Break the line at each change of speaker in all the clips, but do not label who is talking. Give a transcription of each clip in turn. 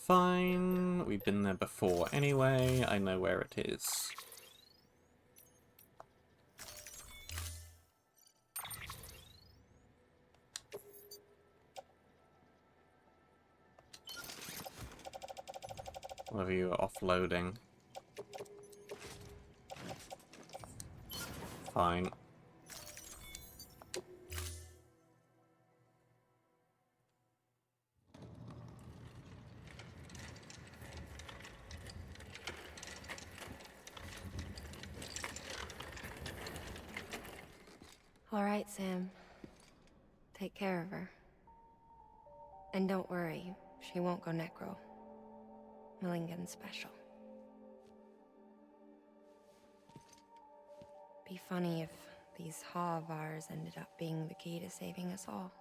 fine. We've been there before anyway. I know where it is. What are you offloading? Fine.
All right, Sam. Take care of her. And don't worry, she won't go necro. Millingen's special. Be funny if these Ha of ours ended up being the key to saving us all.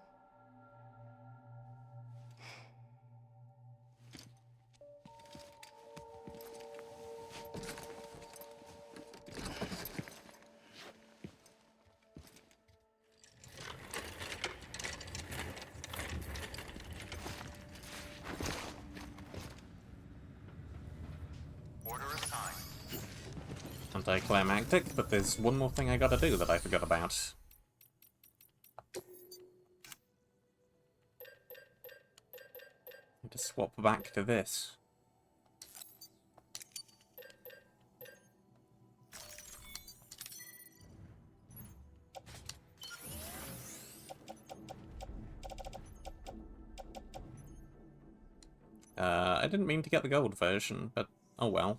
Anticlimactic, but there's one more thing I gotta do that I forgot about. Need to swap back to this. I didn't mean to get the gold version, but oh well.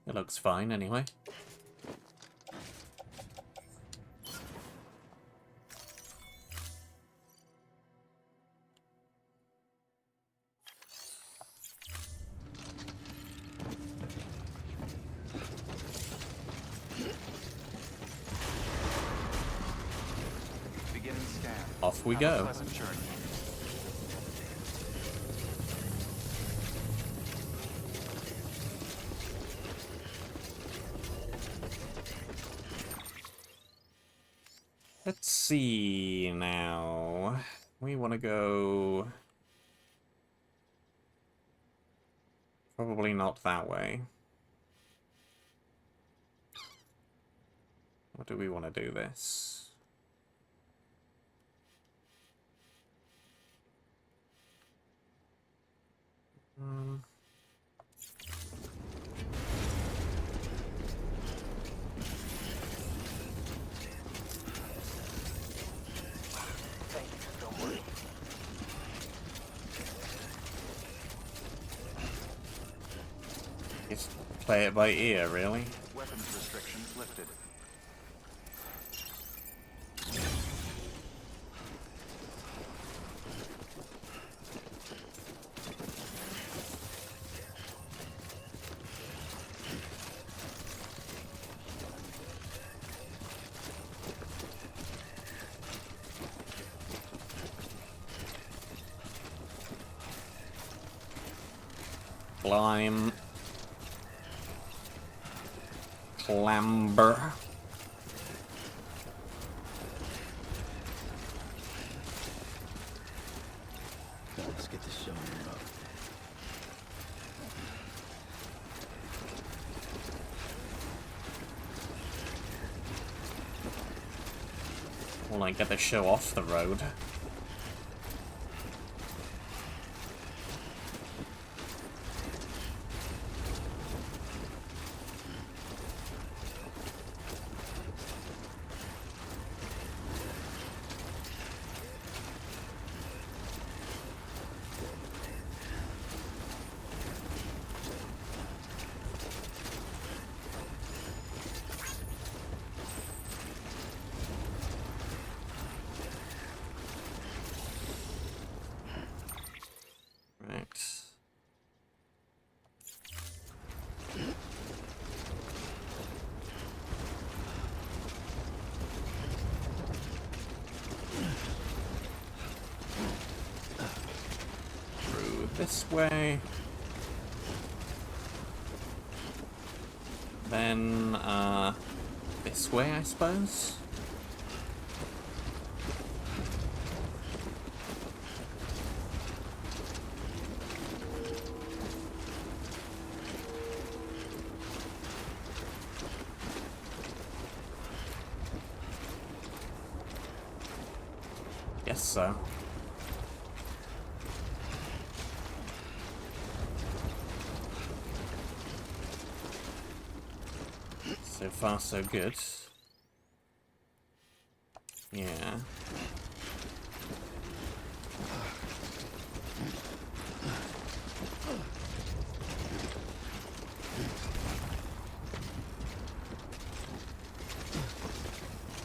It looks fine anyway.
Beginning scan.
Off we go.
Pleasant journey.
Let's see now. We want to go... Probably not that way. Or do we want to do this? Just play it by ear, really?
Weapons restrictions lifted.
Climb. Clamber.
Let's get this show up.
Or like get the show off the road. This way. Then, this way, I suppose? guess so. So far, so good. Yeah.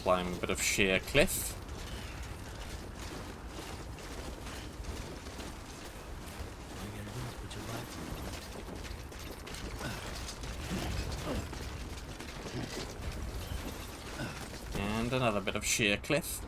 Climb a bit of sheer cliff. And another bit of sheer cliff.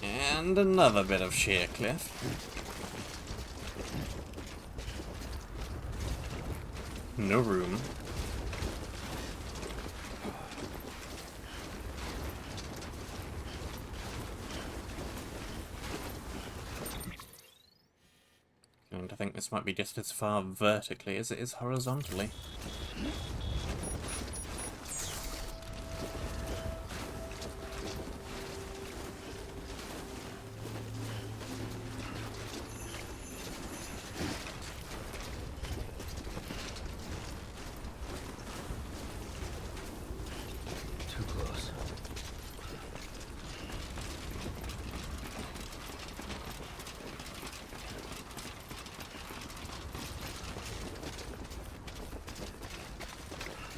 And another bit of sheer cliff. No room. And I think this might be just as far vertically as it is horizontally.
Too close.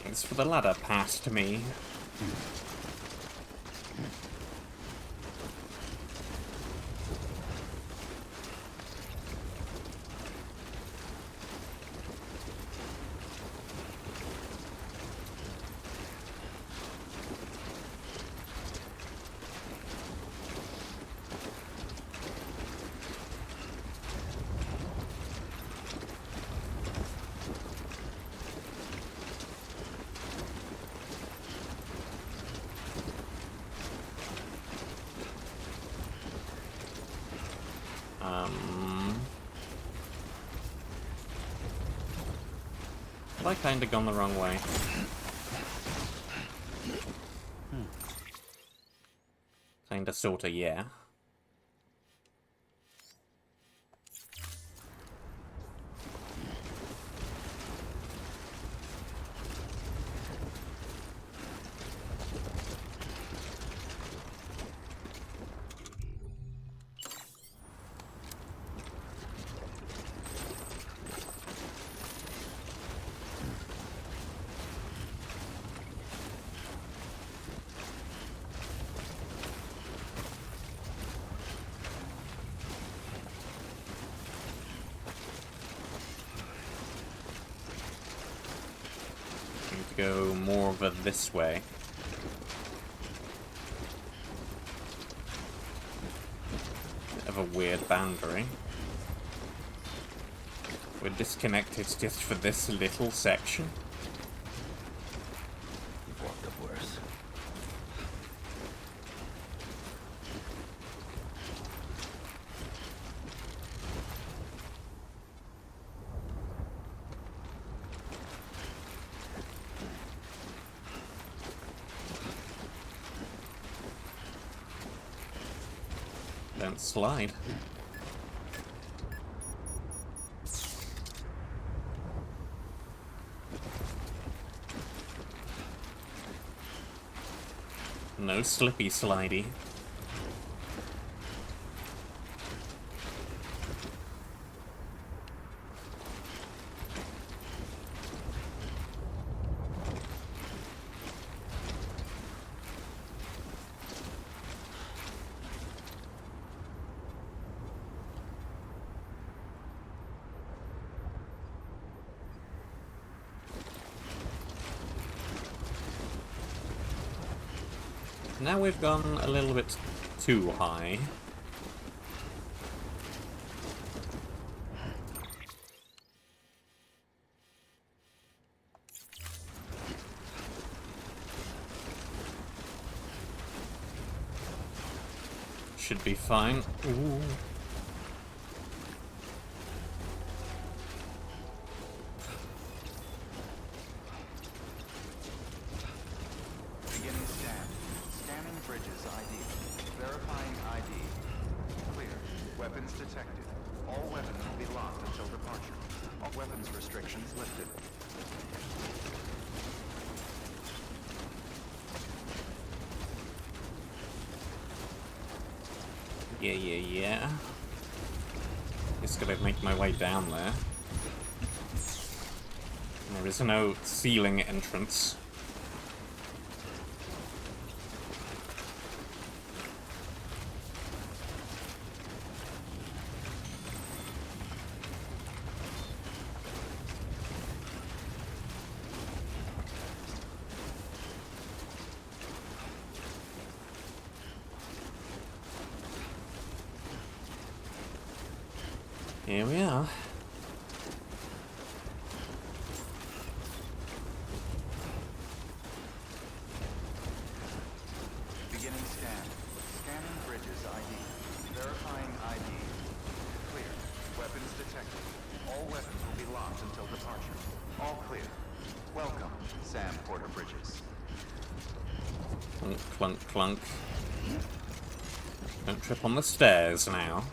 Thanks for the ladder past me. Have I kinda gone the wrong way? Kinda sorta, yeah. Go more over this way. Bit of a weird boundary. We're disconnected just for this little section.
We've walked up worse.
Don't slide. No slippy slidey. Now we've gone a little bit too high. should be fine. Ooh.
Beginning scan. Scanning bridges ID. Verifying ID. Clear. Weapons detected. All weapons will be locked until departure. All weapons restrictions lifted.
Yeah. Just gotta make my way down there. There is no ceiling entrance. Here we are.
Beginning scan. Scanning bridges ID. Verifying ID. Clear. Weapons detected. All weapons will be locked until departure. All clear. Welcome, Sam Porter Bridges.
Clunk, clunk, clunk. Don't trip on the stairs now.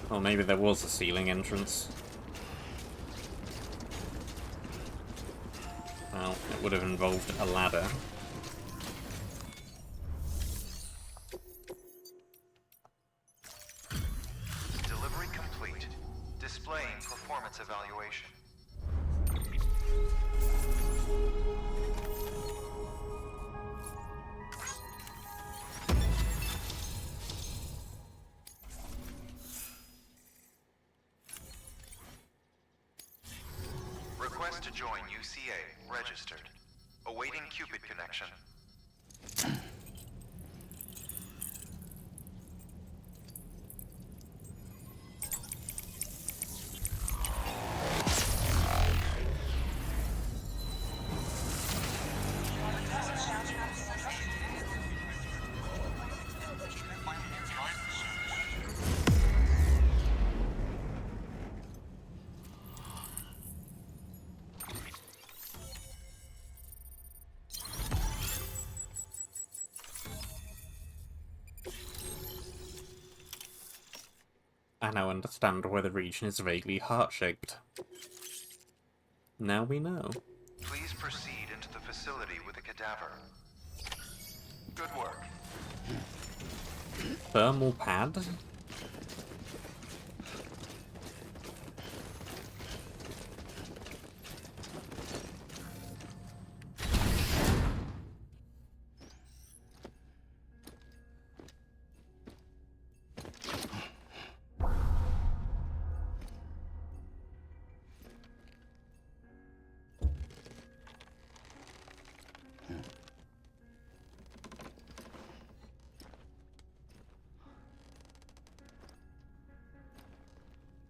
Or maybe there was a ceiling entrance. Well, it would have involved a ladder.
Delivery complete. Displaying performance evaluation. Request to join UCA. Registered. Awaiting Cupid connection.
I now understand why the region is vaguely heart-shaped. Now we know.
Please proceed into the facility with the cadaver. Good work.
Thermal pad?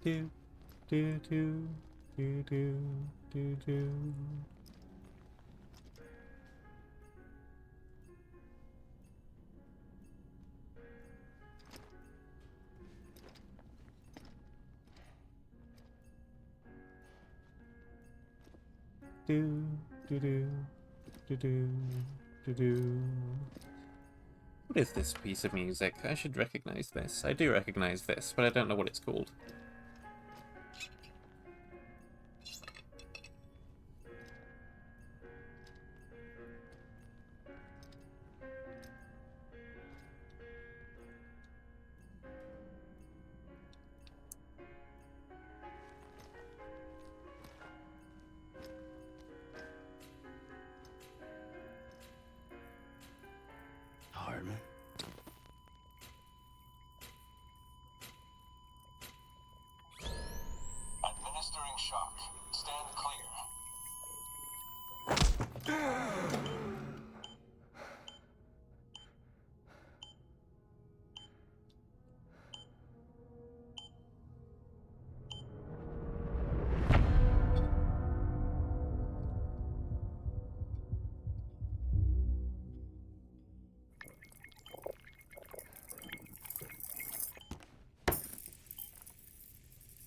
Do, do, do, do, do, do, do. Do, do, do, do, do, do, do. What is this piece of music? I should recognize this. I do recognize this, but I don't know what it's called.
Heartman.
Administering shock. Stand clear.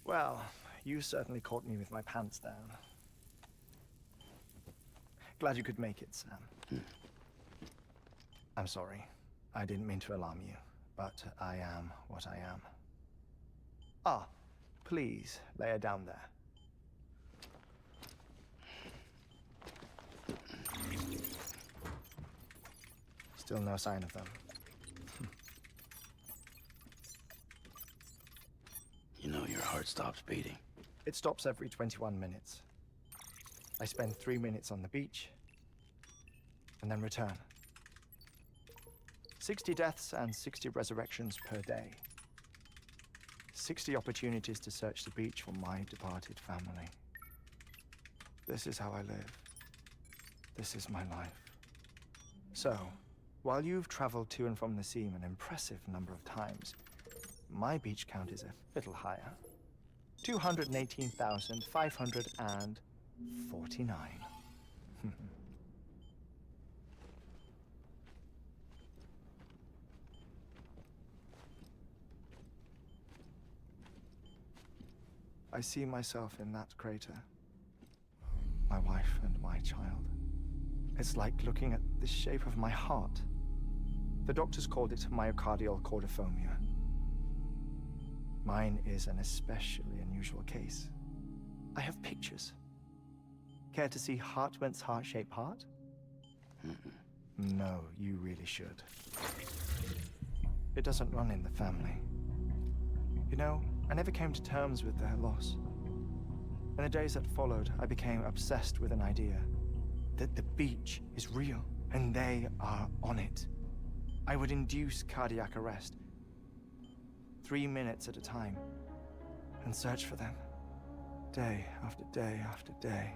Well, you certainly caught me with my pants down. Glad you could make it, Sam. I'm sorry. I didn't mean to alarm you, but I am what I am. Ah, please, lay her down there. Still no sign of them.
You know your heart stops beating.
It stops every 21 minutes. I spend 3 minutes on the beach, and then return. 60 deaths and 60 resurrections per day. 60 opportunities to search the beach for my departed family. This is how I live. This is my life. So, while you've traveled to and from the sea an impressive number of times, my beach count is a little higher. 218,549. I see myself in that crater. My wife and my child. It's like looking at the shape of my heart. The doctors called it myocardial cordiformia. Mine is an especially unusual case. I have pictures. Care to see Heartman's heart-shaped heart? No, you really should. It doesn't run in the family. You know, I never came to terms with their loss. In the days that followed, I became obsessed with an idea that the beach is real, and they are on it. I would induce cardiac arrest, 3 minutes at a time, and search for them, day after day after day.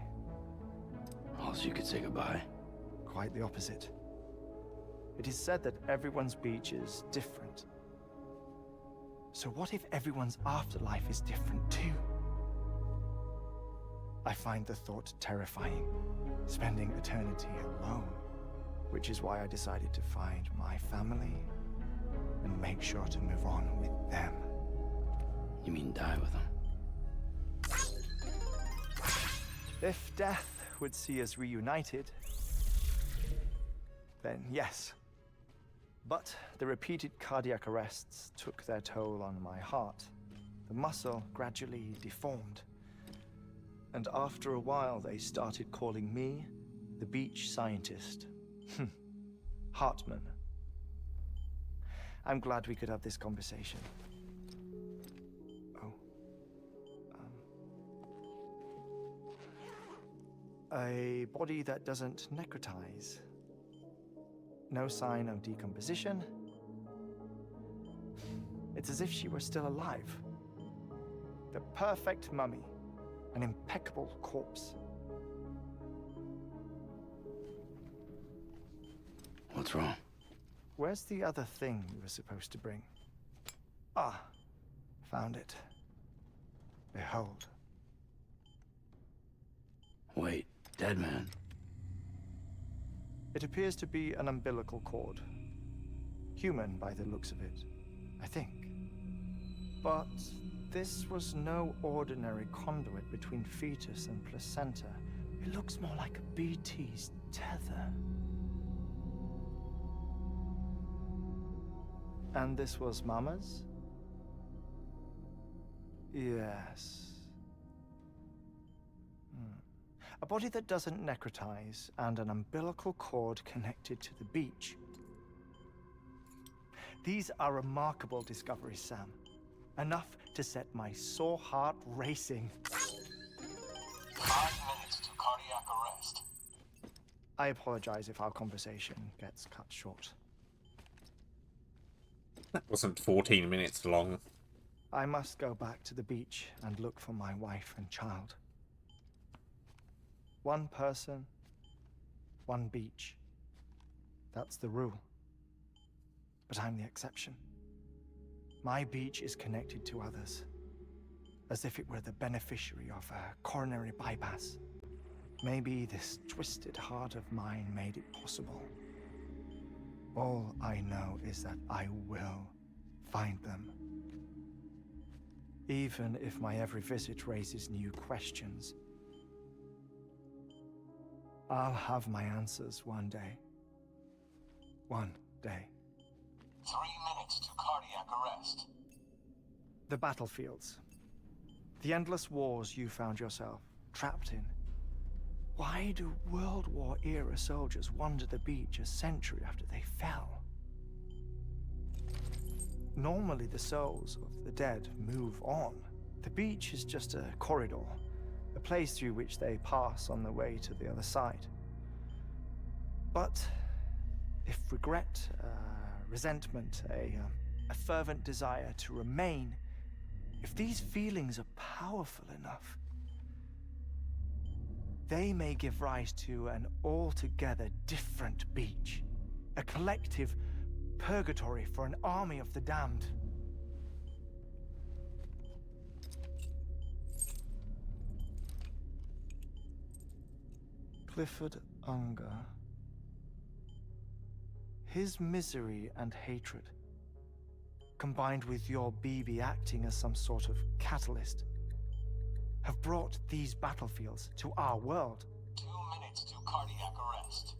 All so you could say goodbye.
Quite the opposite. It is said that everyone's beach is different. So what if everyone's afterlife is different too? I find the thought terrifying, spending eternity alone, which is why I decided to find my family and make sure to move on with them.
You mean die with them?
If death would see us reunited, then yes. But the repeated cardiac arrests took their toll on my heart. The muscle gradually deformed. And after a while, they started calling me the beach scientist. Heartman. I'm glad we could have this conversation. Oh. A body that doesn't necrotize. No sign of decomposition. It's as if she were still alive. The perfect mummy. An impeccable corpse.
What's wrong?
Where's the other thing you were supposed to bring? Ah, found it. Behold.
Wait, dead man.
It appears to be an umbilical cord. Human by the looks of it, I think. But this was no ordinary conduit between fetus and placenta. It looks more like a BT's tether. And this was Mama's? Yes. A body that doesn't necrotize and an umbilical cord connected to the beach. These are remarkable discoveries, Sam. Enough to set my sore heart racing.
5 minutes to cardiac arrest.
I apologize if our conversation gets cut short.
That wasn't 14 minutes long.
I must go back to the beach and look for my wife and child. One person, one beach. That's the rule. But I'm the exception. My beach is connected to others, as if it were the beneficiary of a coronary bypass. Maybe this twisted heart of mine made it possible. All I know is that I will find them. even if my every visit raises new questions. I'll have my answers one day. One day.
3 minutes to cardiac arrest.
The battlefields. The endless wars you found yourself trapped in. Why do World War era soldiers wander the beach a century after they fell? Normally the souls of the dead move on. The beach is just a corridor, a place through which they pass on the way to the other side. But if regret, resentment, a fervent desire to remain, if these feelings are powerful enough, they may give rise to an altogether different beach, a collective purgatory for an army of the damned. Clifford Unger. His misery and hatred, combined with your BB acting as some sort of catalyst, have brought these battlefields to our world.
2 minutes to cardiac arrest.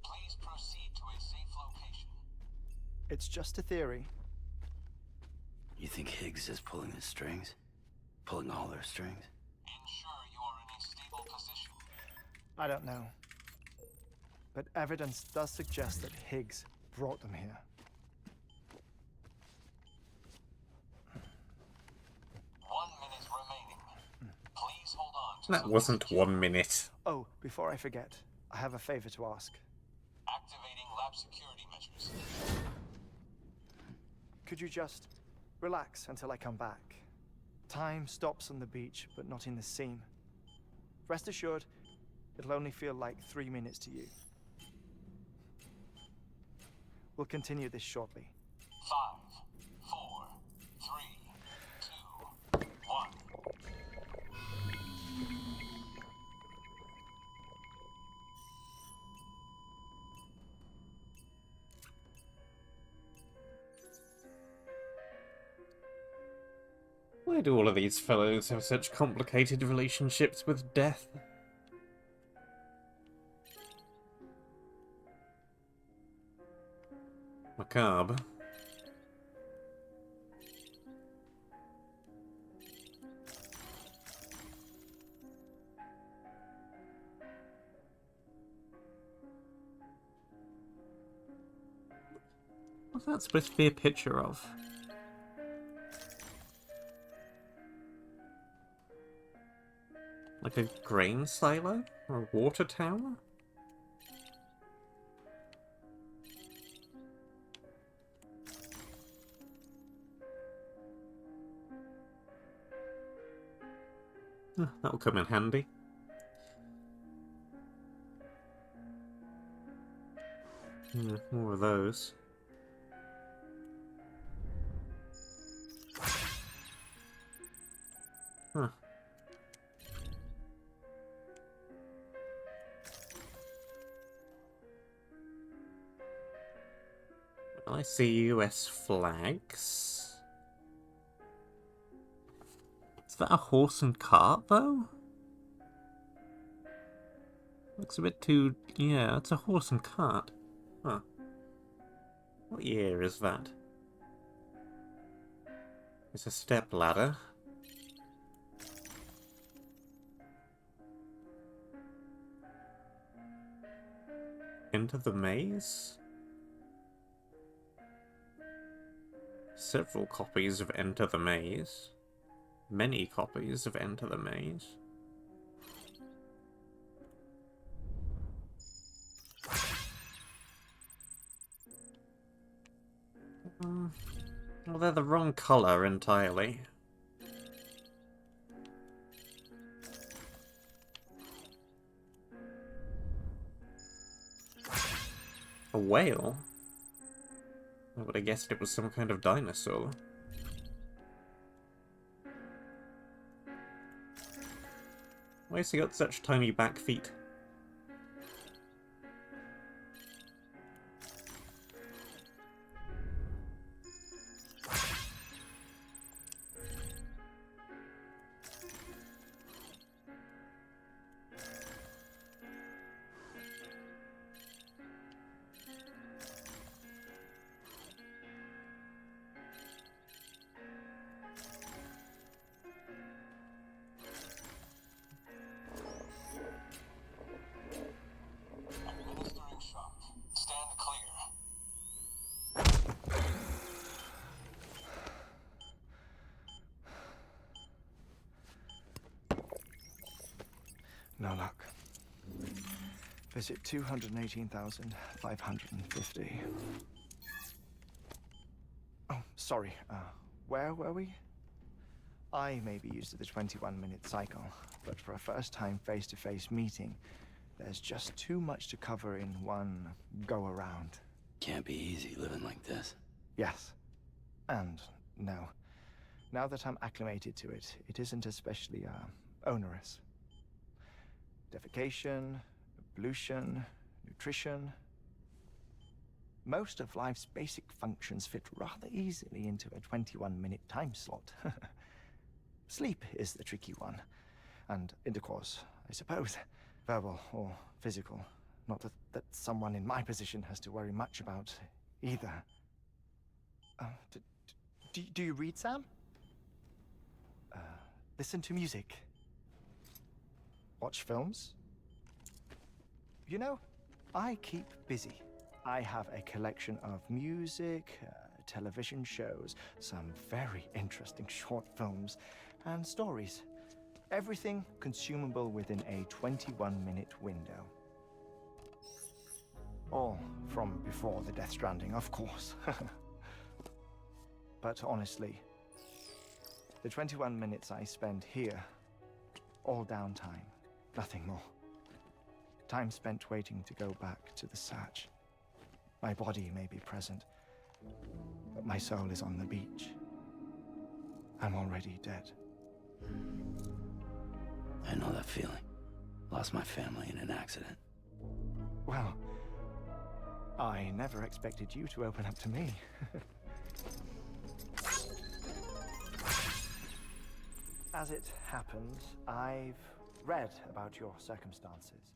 Please proceed to a safe location.
It's just a theory.
You think Higgs is pulling the strings? Pulling all their strings?
Ensure you are in a stable position.
I don't know. But evidence does suggest that Higgs brought them here.
1 minute remaining. Please hold on to
That
some
wasn't
secure-
1 minute.
Oh, before I forget, I have a favor to ask.
Activating lab security measures.
Could you just relax until I come back? Time stops on the beach, but not in the scene. Rest assured, it'll only feel like 3 minutes to you. We'll continue this shortly.
5, 4, 3, 2, 1.
Why do all of these fellows have such complicated relationships with death? Macabre. What's that supposed to be a picture of? Like a grain silo? Or a water tower? That'll come in handy. Yeah, more of those. Huh. Well, I see US flags. Is that a horse and cart, though? Looks a bit too... Yeah, it's a horse and cart. Huh. What year is that? It's a step ladder. Enter the Maze? Several copies of Enter the Maze. Many copies of Enter the Maze. Well, they're the wrong colour entirely. A whale? I would have guessed it was some kind of dinosaur. Why has he got such tiny back feet?
Visit 218,550. Oh, sorry. Where were we? I may be used to the 21-minute cycle, but for a first-time face-to-face meeting, there's just too much to cover in one go-around.
Can't be easy living like this.
Yes. And no. Now that I'm acclimated to it, it isn't especially, onerous. Defecation, pollution, nutrition. Most of life's basic functions fit rather easily into a 21-minute time slot. Sleep is the tricky one. And intercourse, I suppose. Verbal or physical. Not that someone in my position has to worry much about either. Do you read, Sam? Listen to music. Watch films? You know, I keep busy. I have a collection of music, television shows, some very interesting short films, and stories. Everything consumable within a 21-minute window. All from before the Death Stranding, of course. But honestly, the 21 minutes I spend here, all downtime, nothing more. Time spent waiting to go back to the Satch. My body may be present, but my soul is on the beach. I'm already dead.
I know that feeling. Lost my family in an accident.
Well, I never expected you to open up to me. As it happens, I've read about your circumstances.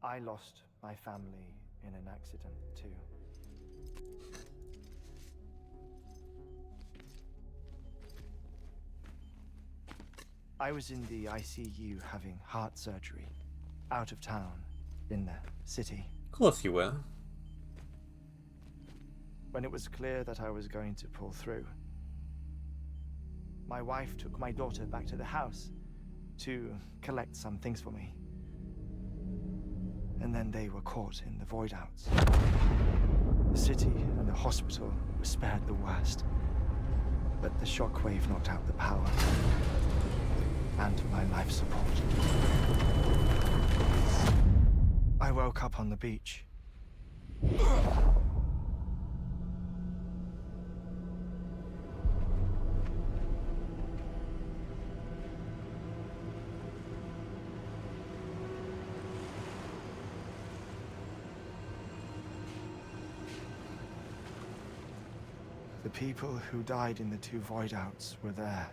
I lost my family in an accident, too. I was in the ICU having heart surgery, out of town, in the city.
Of course you were.
When it was clear that I was going to pull through, my wife took my daughter back to the house to collect some things for me. And then they were caught in the void outs. The city and the hospital were spared the worst, but the shockwave knocked out the power and my life support. I woke up on the beach. The people who died in the two void outs were there.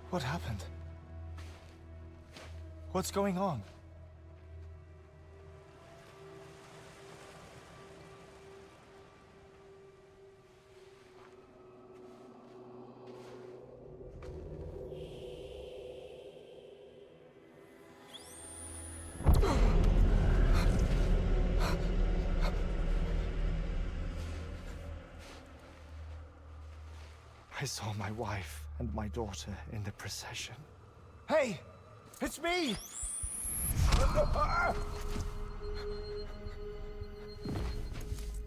What happened? What's going on? I saw my wife and my daughter in the procession. Hey! It's me!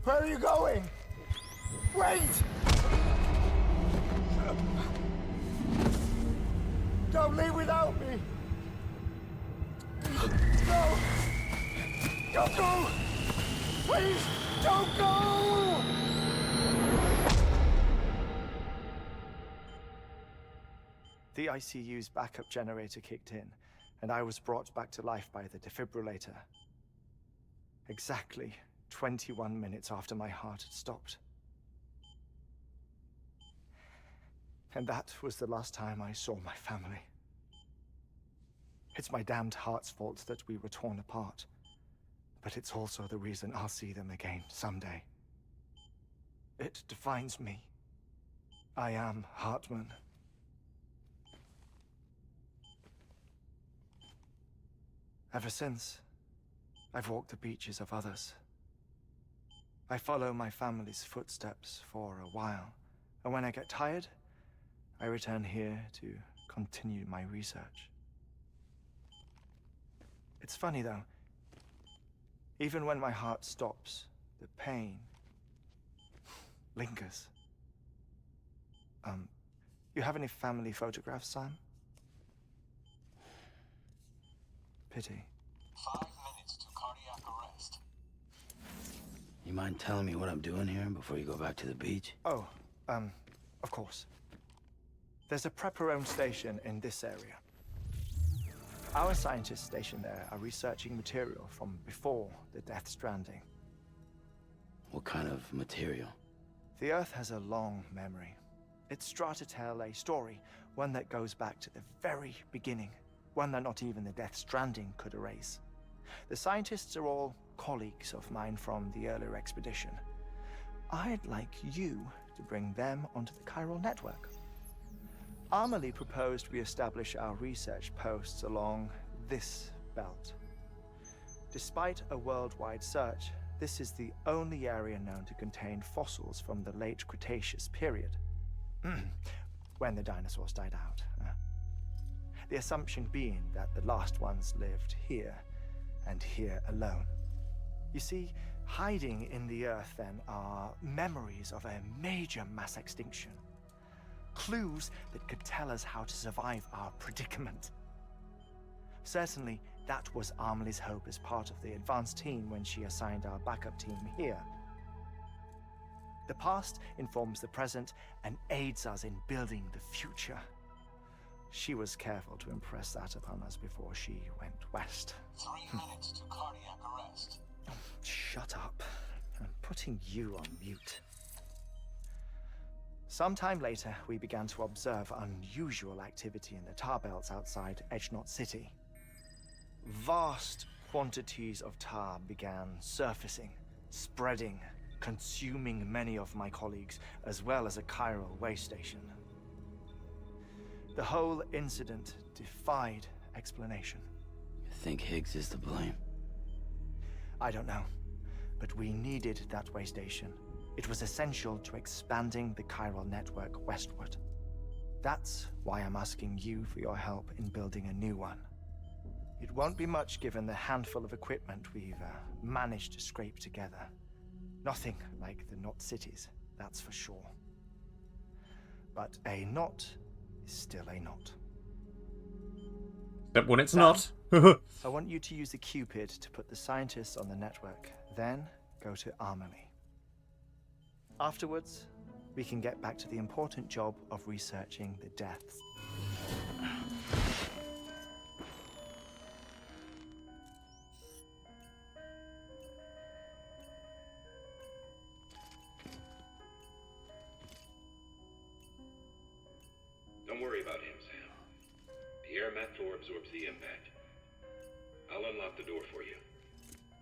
Where are you going? Wait! Don't leave without me! No! Don't go! Please, don't go! The ICU's backup generator kicked in, and I was brought back to life by the defibrillator. Exactly 21 minutes after my heart had stopped. And that was the last time I saw my family. It's my damned heart's fault that we were torn apart, but it's also the reason I'll see them again someday. It defines me. I am Heartman. Ever since, I've walked the beaches of others. I follow my family's footsteps for a while, and when I get tired, I return here to continue my research. It's funny though, even when my heart stops, the pain lingers. You have any family photographs, Sam? Pity.
5 minutes to cardiac arrest.
You mind telling me what I'm doing here before you go back to the beach?
Oh, of course. There's a prepper-owned station in this area. Our scientists stationed there are researching material from before the Death Stranding.
What kind of material?
The Earth has a long memory. It's trying to tell a story, one that goes back to the very beginning, one that not even the Death Stranding could erase. The scientists are all colleagues of mine from the earlier expedition. I'd like you to bring them onto the chiral network. Amelie proposed we establish our research posts along this belt. Despite a worldwide search, this is the only area known to contain fossils from the late Cretaceous period. When the dinosaurs died out. The assumption being that the last ones lived here, and here alone. You see, hiding in the Earth then are memories of a major mass extinction. Clues that could tell us how to survive our predicament. Certainly, that was Amelie's hope as part of the advanced team when she assigned our backup team here. The past informs the present and aids us in building the future. She was careful to impress that upon us before she went west.
3 minutes to cardiac arrest.
Shut up. I'm putting you on mute. Sometime later, we began to observe unusual activity in the tar belts outside Edgenot City. Vast quantities of tar began surfacing, spreading, consuming many of my colleagues, as well as a chiral way station. The whole incident defied explanation.
You think Higgs is to blame?
I don't know, but we needed that way station. It was essential to expanding the chiral network westward. That's why I'm asking you for your help in building a new one. It won't be much given the handful of equipment we've managed to scrape together. Nothing like the knot cities, that's for sure. But a knot is still a knot.
Except when it's
Sam,
not.
I want you to use the Cupid to put the scientists on the network, then go to Amelie. Afterwards, we can get back to the important job of researching the deaths.
Don't worry about him, Sam. The air mat floor absorbs the impact. I'll unlock the door for you.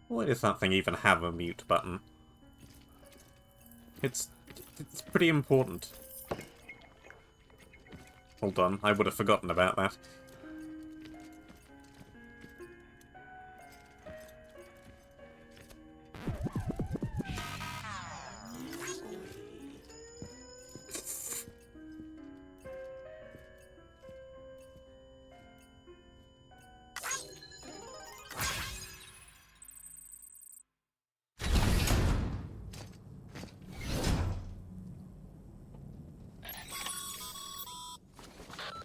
Why does that thing even have a mute button? It's pretty important. Hold on, I would have forgotten about that.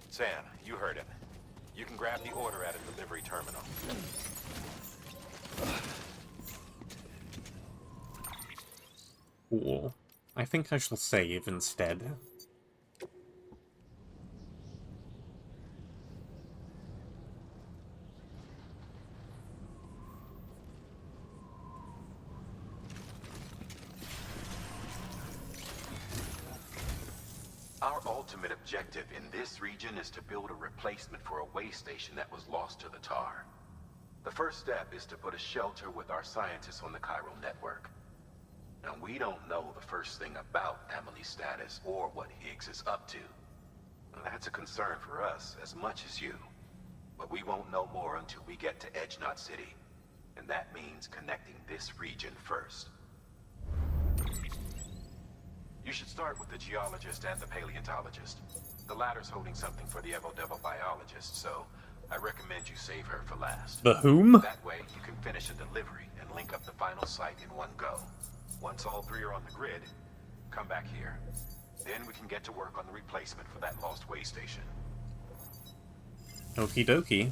Sam, you heard him. You can grab the order at a delivery terminal.
Cool. I think I shall save instead.
Our ultimate objective in this region is to build a replacement for a way station that was lost to the tar. The first step is to put a shelter with our scientists on the chiral network. Now, we don't know the first thing about Amelie's status or what Higgs is up to. And that's a concern for us as much as you. But we won't know more until we get to Edgenot City. And that means connecting this region first. You should start with the geologist and the paleontologist. The latter's holding something for the Evo-Devo biologist, so I recommend you save her for last.
The whom?
That way, you can finish a delivery and link up the final site in one go. Once all three are on the grid, come back here. Then we can get to work on the replacement for that lost way station.
Okie dokie.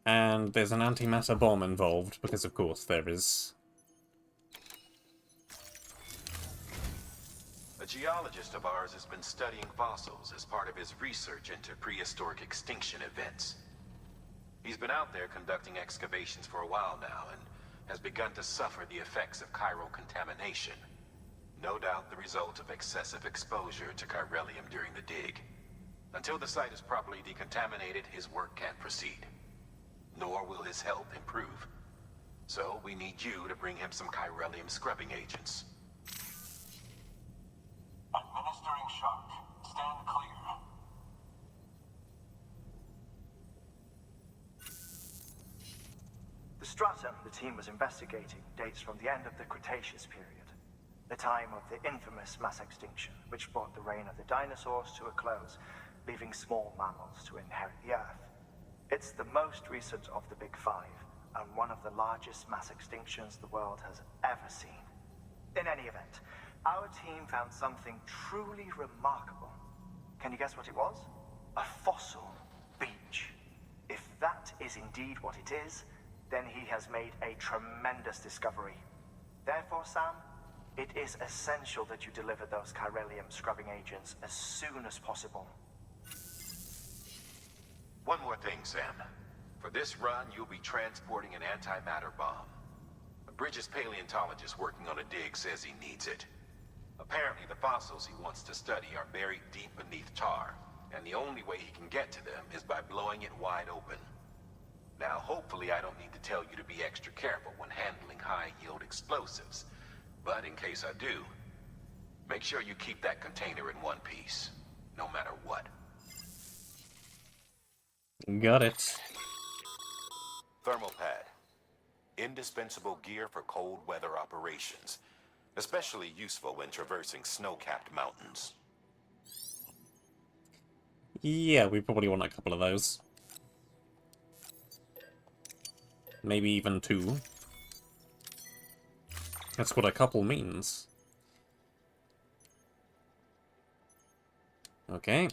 And there's an antimatter bomb involved, because of course there is.
A geologist of ours has been studying fossils as part of his research into prehistoric extinction events. He's been out there conducting excavations for a while now and has begun to suffer the effects of chiral contamination. No doubt the result of excessive exposure to chiralium during the dig. Until the site is properly decontaminated, his work can't proceed. Nor will his health improve. So we need you to bring him some chiralium scrubbing agents.
Administering shock. Stand clear.
The stratum the team was investigating dates from the end of the Cretaceous period, the time of the infamous mass extinction, which brought the reign of the dinosaurs to a close, leaving small mammals to inherit the Earth. It's the most recent of the Big Five, and one of the largest mass extinctions the world has ever seen. In any event, our team found something truly remarkable. Can you guess what it was? A fossil beach. If that is indeed what it is, then he has made a tremendous discovery. Therefore, Sam, it is essential that you deliver those chiralium scrubbing agents as soon as possible.
One more thing, Sam. For this run, you'll be transporting an antimatter bomb. A Bridges paleontologist working on a dig says he needs it. Apparently, the fossils he wants to study are buried deep beneath tar, and the only way he can get to them is by blowing it wide open. Now, hopefully I don't need to tell you to be extra careful when handling high-yield explosives, but in case I do, make sure you keep that container in one piece, no matter what.
Got it.
Thermal pad. Indispensable gear for cold weather operations. Especially useful when traversing snow-capped mountains.
Yeah, we probably want a couple of those. Maybe even two. That's what a couple means. Okay.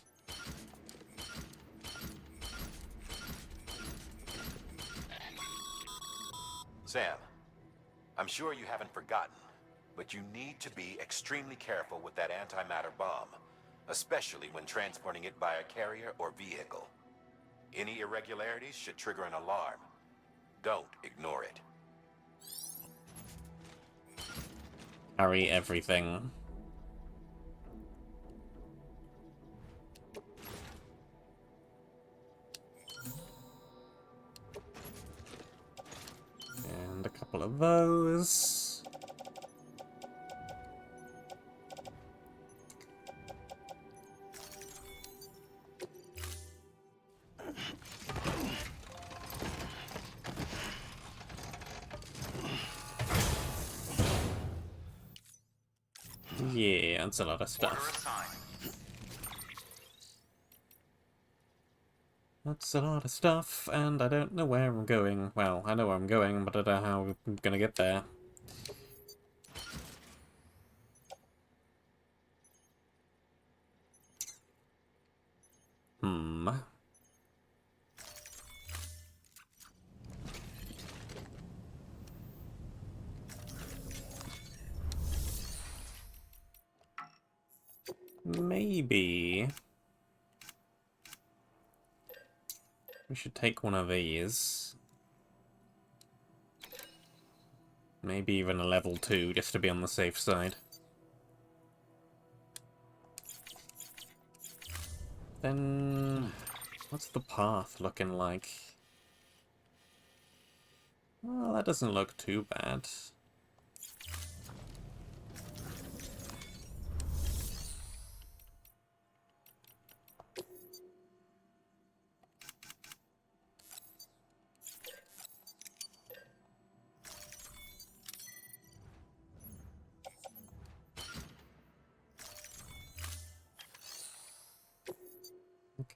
Sam, I'm sure you haven't forgotten, but you need to be extremely careful with that antimatter bomb, especially when transporting it by a carrier or vehicle. Any irregularities should trigger an alarm. Don't ignore it.
Carry everything. And a couple of those. Yeah, that's a lot of
Order
stuff.
assigned.
That's a lot of stuff, and I don't know where I'm going. Well, I know where I'm going, but I don't know how I'm gonna get there. Maybe we should take one of these. Maybe even a level 2, just to be on the safe side. Then, what's the path looking like? Well, that doesn't look too bad.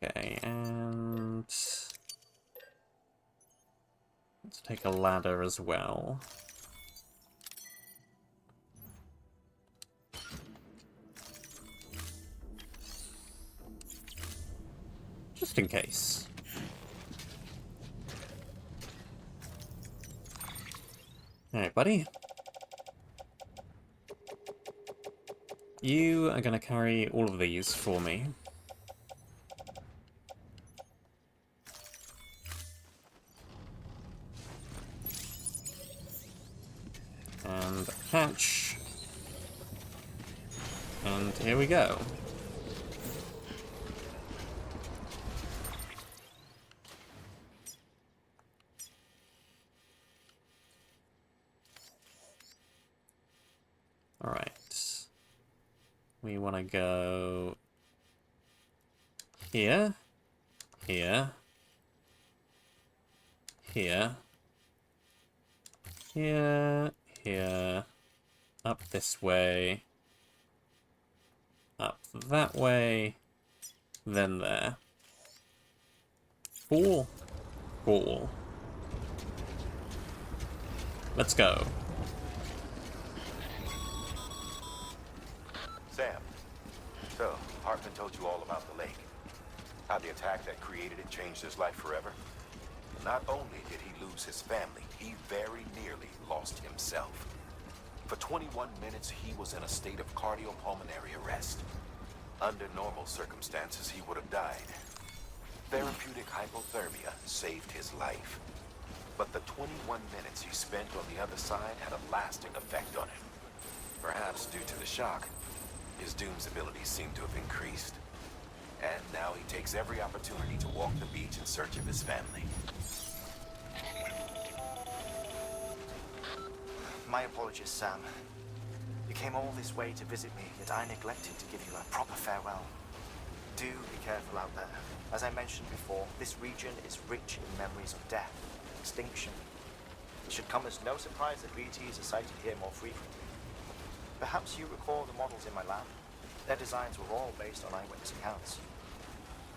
Okay, and let's take a ladder as well. Just in case. Alright, buddy. You are gonna carry all of these for me. And hatch. And here we go. Alright. We want to go here, here, here, here, here, up this way, up that way, then there. Cool. Cool. Let's go.
Sam, so Heartman told you all about the lake. How the attack that created it changed his life forever. Not only did he lose his family, he very nearly lost himself. For 21 minutes, he was in a state of cardiopulmonary arrest. Under normal circumstances, he would have died. Therapeutic hypothermia saved his life. But the 21 minutes he spent on the other side had a lasting effect on him. Perhaps due to the shock, his Doom's abilities seem to have increased. And now he takes every opportunity to walk the beach in search of his family.
My apologies, Sam. You came all this way to visit me, yet I neglected to give you a proper farewell. Do be careful out there. As I mentioned before, this region is rich in memories of death, extinction. It should come as no surprise that BTs are sighted here more frequently. Perhaps you recall the models in my lab? Their designs were all based on eyewitness accounts.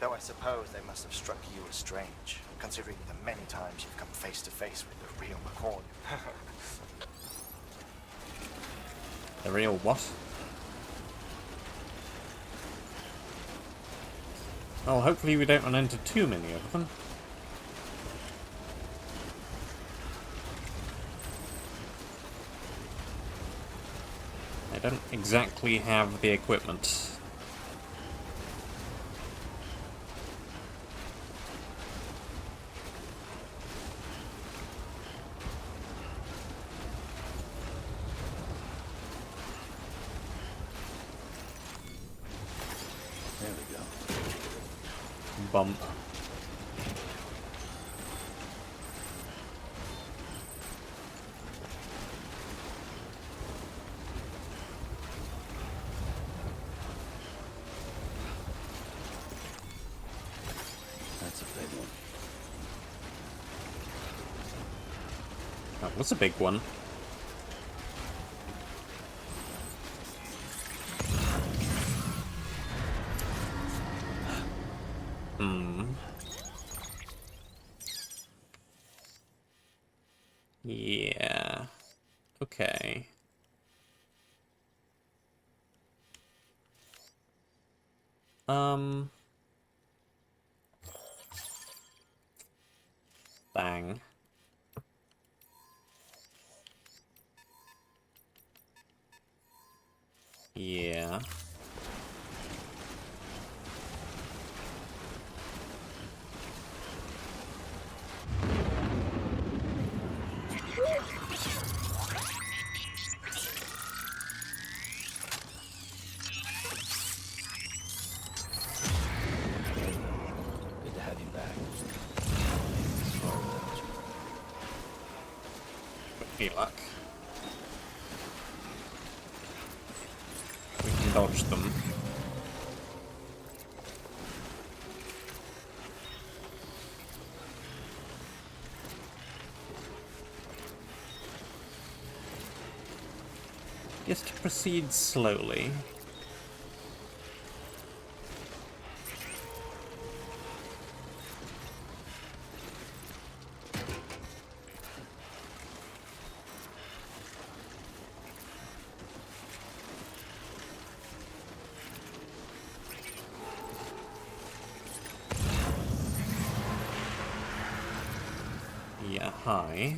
Though I suppose they must have struck you as strange, considering the many times you've come face to face with the real McCall.
The real what? Oh, hopefully we don't run into too many of them. I don't exactly have the equipment.
There we go.
Bump.
That's a big one.
That was a big one. Yeah. Okay. Bang. Yeah.
Good to have you back.
Any luck. We can dodge them. Just proceed slowly. high.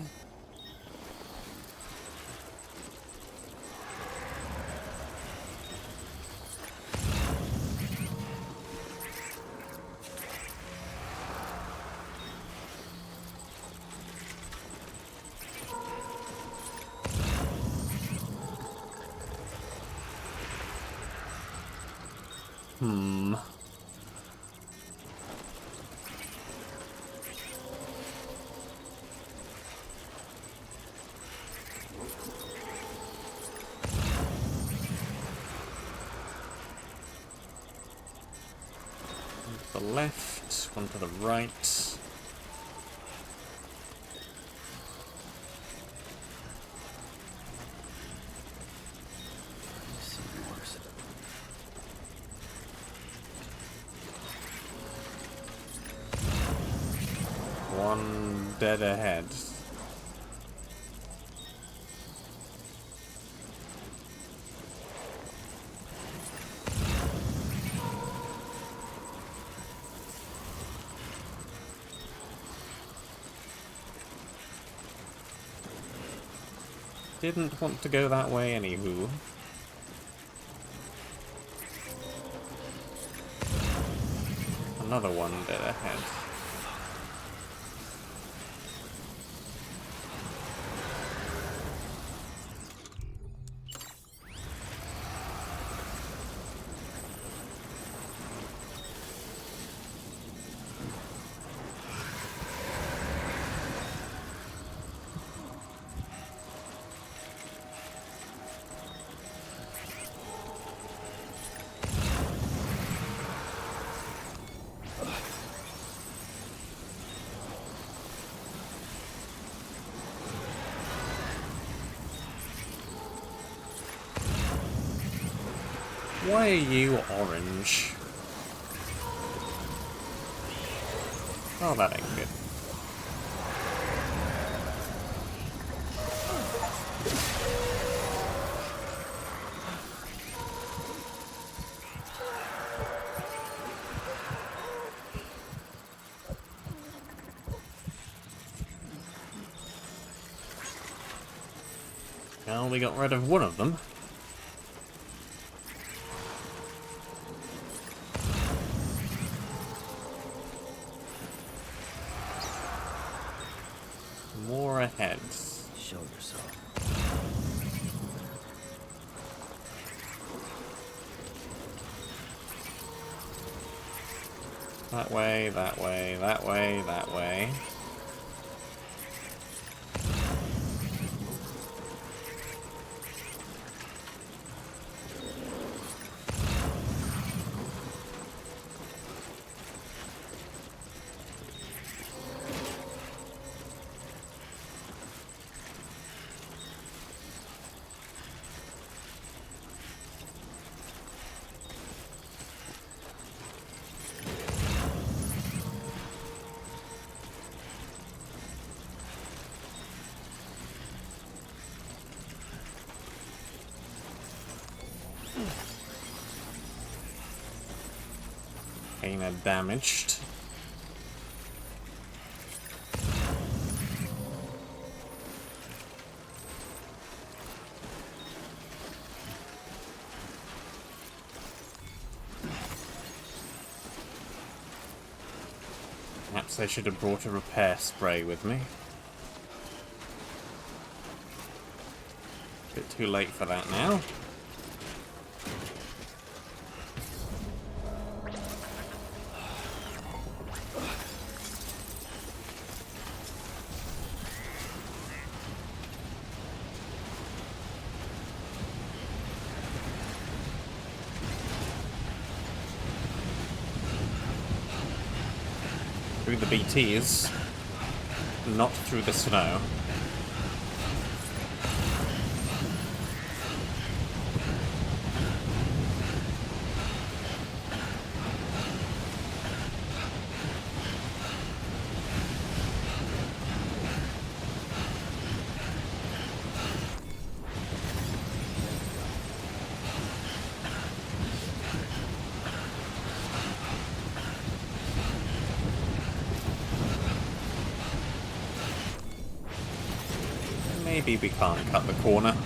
Hmm. One to the left, one to the right. One dead ahead. Didn't want to go that way anywho. Another one dead ahead. Why are you orange? Oh, that ain't good. Well, we got rid of one of them. More ahead.
Show yourself.
That way, that way, that way, that way. Painter damaged. Perhaps I should have brought a repair spray with me. Bit too late for that now. Through the BTs, not through the snow. Maybe we can't cut the corner.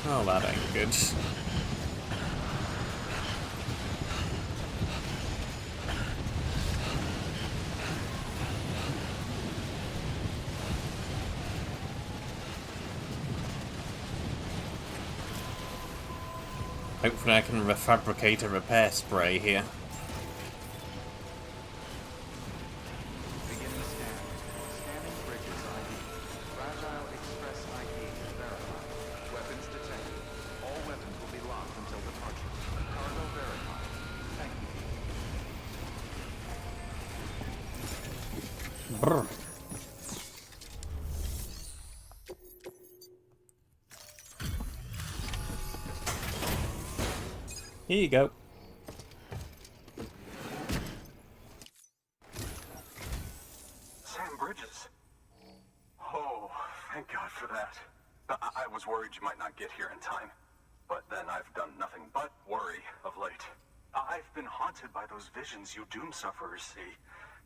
Oh, that ain't good. Hopefully I can refabricate a repair spray here.
Beginning scan. Scanning bridges ID. Fragile Express ID verified. Weapons detected. All weapons will be locked until departure. Cargo verified. Thank you.
Brr. Here you go.
Sam Bridges. Oh, thank God for that. I was worried you might not get here in time. But then I've done nothing but worry of late. I've been haunted by those visions you doom sufferers see.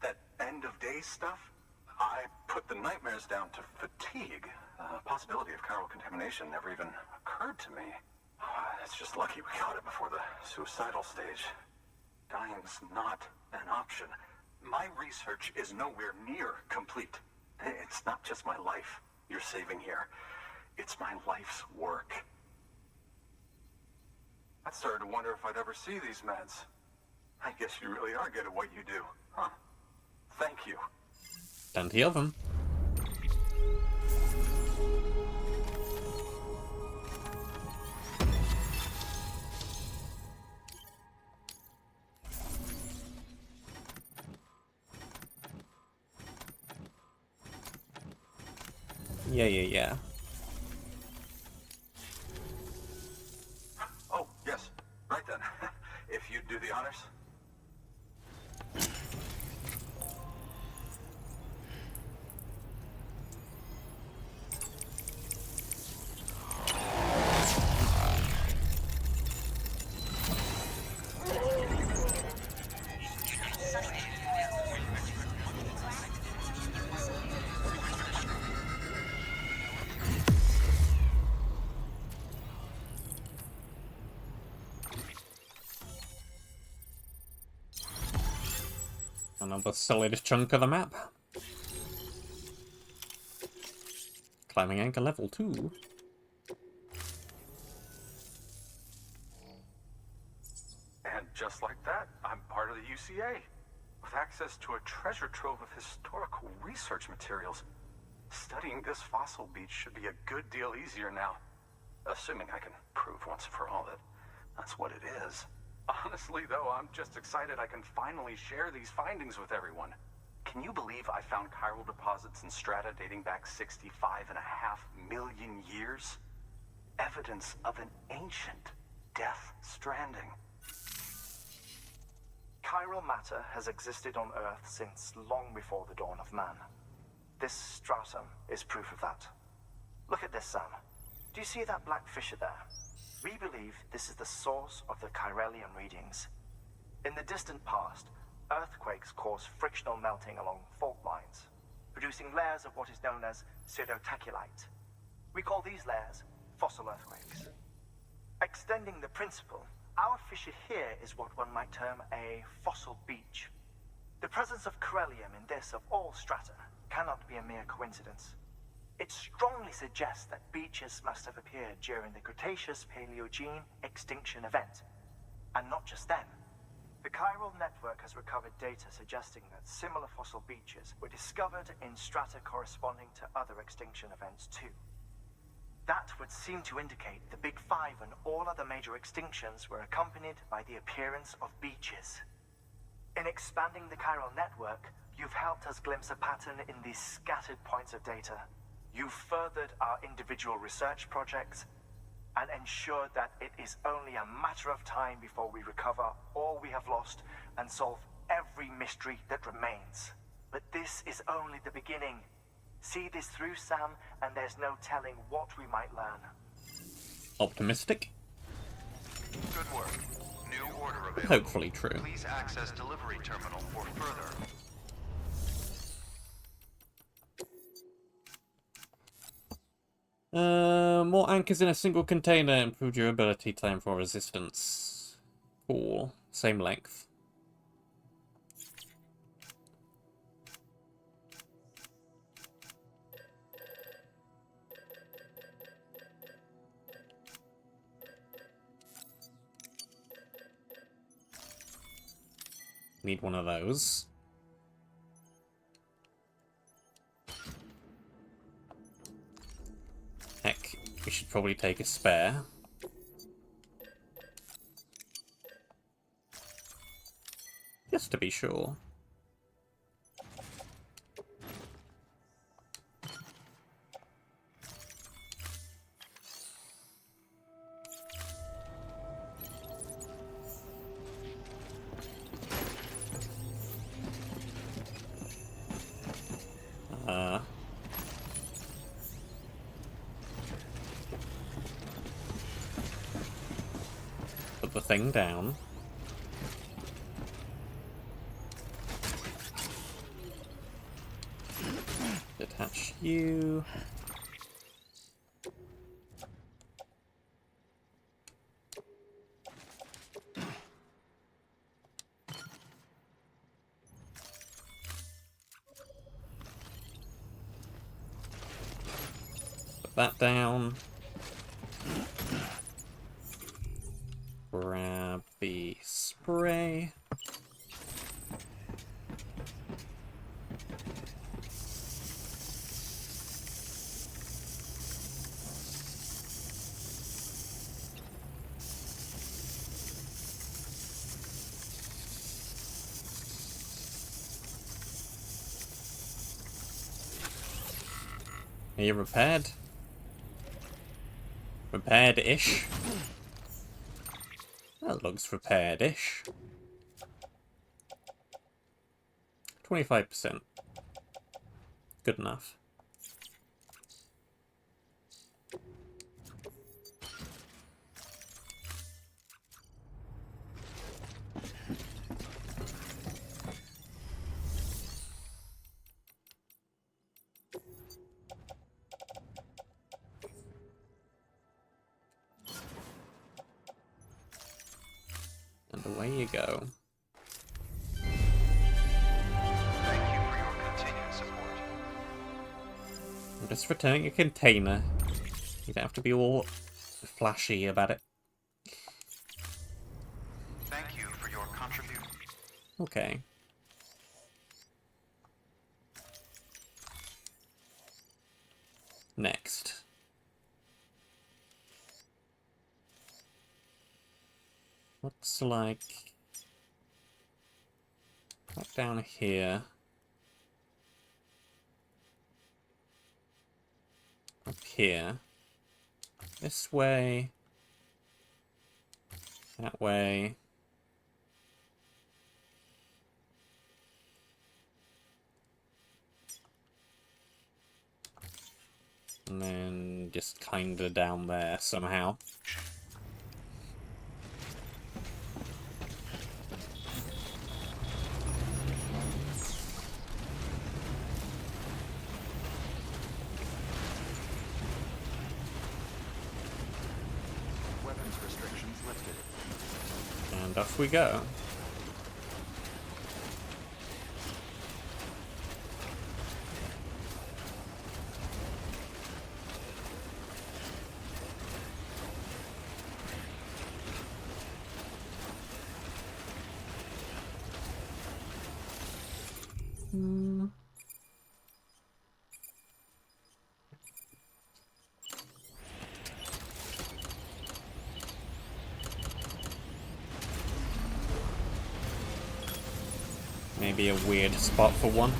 That end of days stuff. I put the nightmares down to fatigue. The possibility of chiral contamination never even occurred to me. It's just lucky we caught it before the suicidal stage. Dying's not an option. My research is nowhere near complete. It's not just my life you're saving here. It's my life's work. I started to wonder if I'd ever see these meds. I guess you really are good at what you do, huh? Thank you.
Plenty of them. Yeah.
Oh, yes. Right then. If you'd do the honors.
Another solid chunk of the map. Climbing anchor level 2.
And just like that, I'm part of the UCA. With access to a treasure trove of historical research materials. Studying this fossil beach should be a good deal easier now. Assuming I can prove once for all that that's what it is. Honestly, though, I'm just excited I can finally share these findings with everyone. Can you believe I found chiral deposits in strata dating back 65.5 million years? Evidence of an ancient death stranding.
Chiral matter has existed on Earth since long before the dawn of man. This stratum is proof of that. Look at this, Sam. Do you see that black fissure there? We believe this is the source of the Chiralian readings. In the distant past, earthquakes cause frictional melting along fault lines, producing layers of what is known as pseudotaculite. We call these layers fossil earthquakes. Extending the principle, our fissure here is what one might term a fossil beach. The presence of chiralium in this of all strata cannot be a mere coincidence. It strongly suggests that beaches must have appeared during the Cretaceous-Paleogene extinction event. And not just then. The chiral network has recovered data suggesting that similar fossil beaches were discovered in strata corresponding to other extinction events too. That would seem to indicate the Big Five and all other major extinctions were accompanied by the appearance of beaches. In expanding the chiral network, you've helped us glimpse a pattern in these scattered points of data. You've furthered our individual research projects and ensured that it is only a matter of time before we recover all we have lost and solve every mystery that remains. But this is only the beginning. See this through, Sam, and there's no telling what we might learn.
Optimistic.
Good work. New order available.
Hopefully true.
Please access delivery terminal for further.
More anchors in a single container, improved durability, time for resistance. Cool. Same length. Need one of those. Heck, we should probably take a spare. Just to be sure. Put the thing down. Detach you. Put that down. Grab the spray. Are you repaired? Repaired-ish? That looks repaired-ish. 25%. Good enough. And away you go.
Thank you for your continued support.
I'm just returning a container. You don't have to be all flashy about it.
Thank you for your contribution.
Okay. Next. Looks like back down here. Up here. This way. That way. And then just kinda down there somehow.
Weapons restrictions lifted.
And off we go. Maybe a weird spot for one.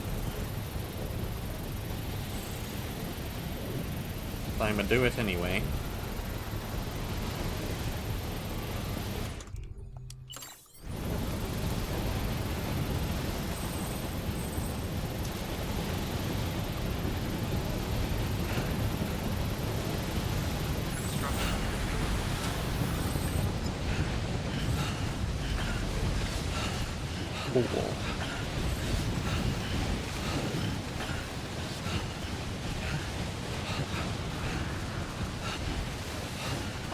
I'ma do it anyway. Cool.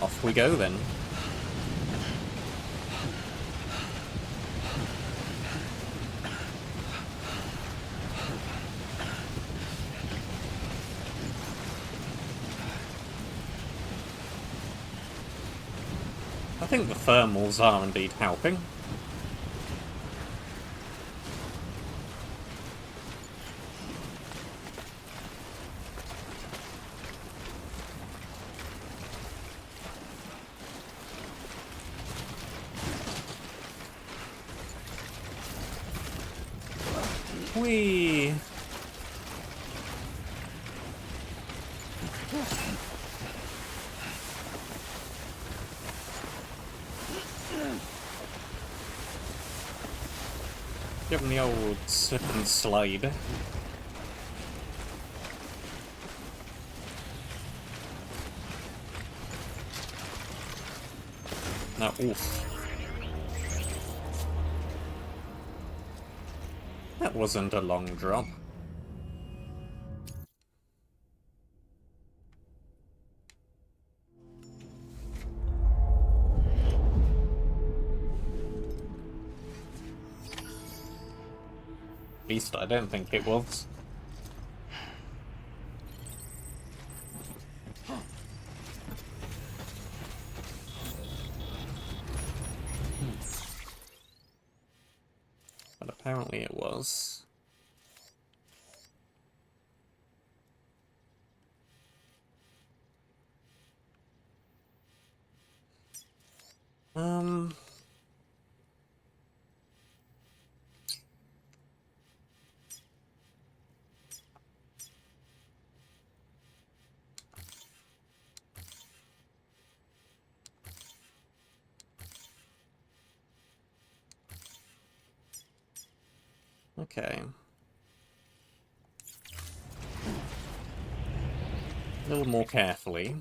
Off we go then. I think the thermals are indeed helping. Whee! Give him the old slip and slide. Now, oof. That wasn't a long drop. At least I don't think it was. But apparently it was. Okay. A little more carefully.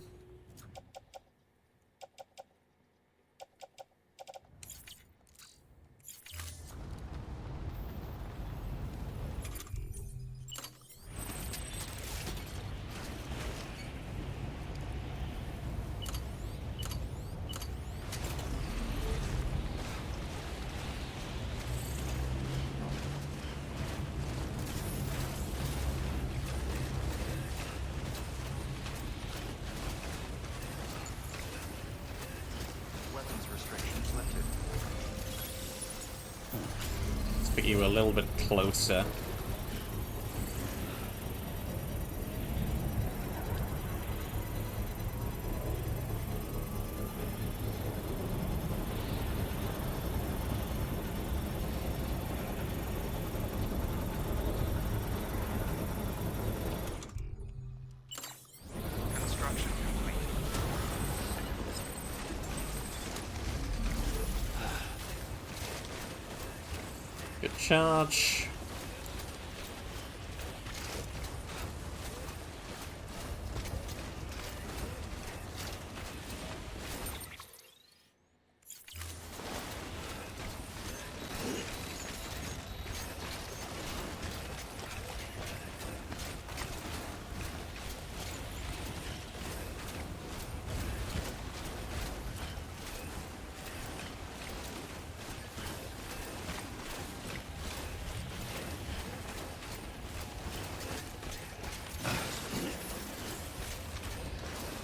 Weapons restrictions lifted.
Let's put you a little bit closer.
Construction complete.
Good charge.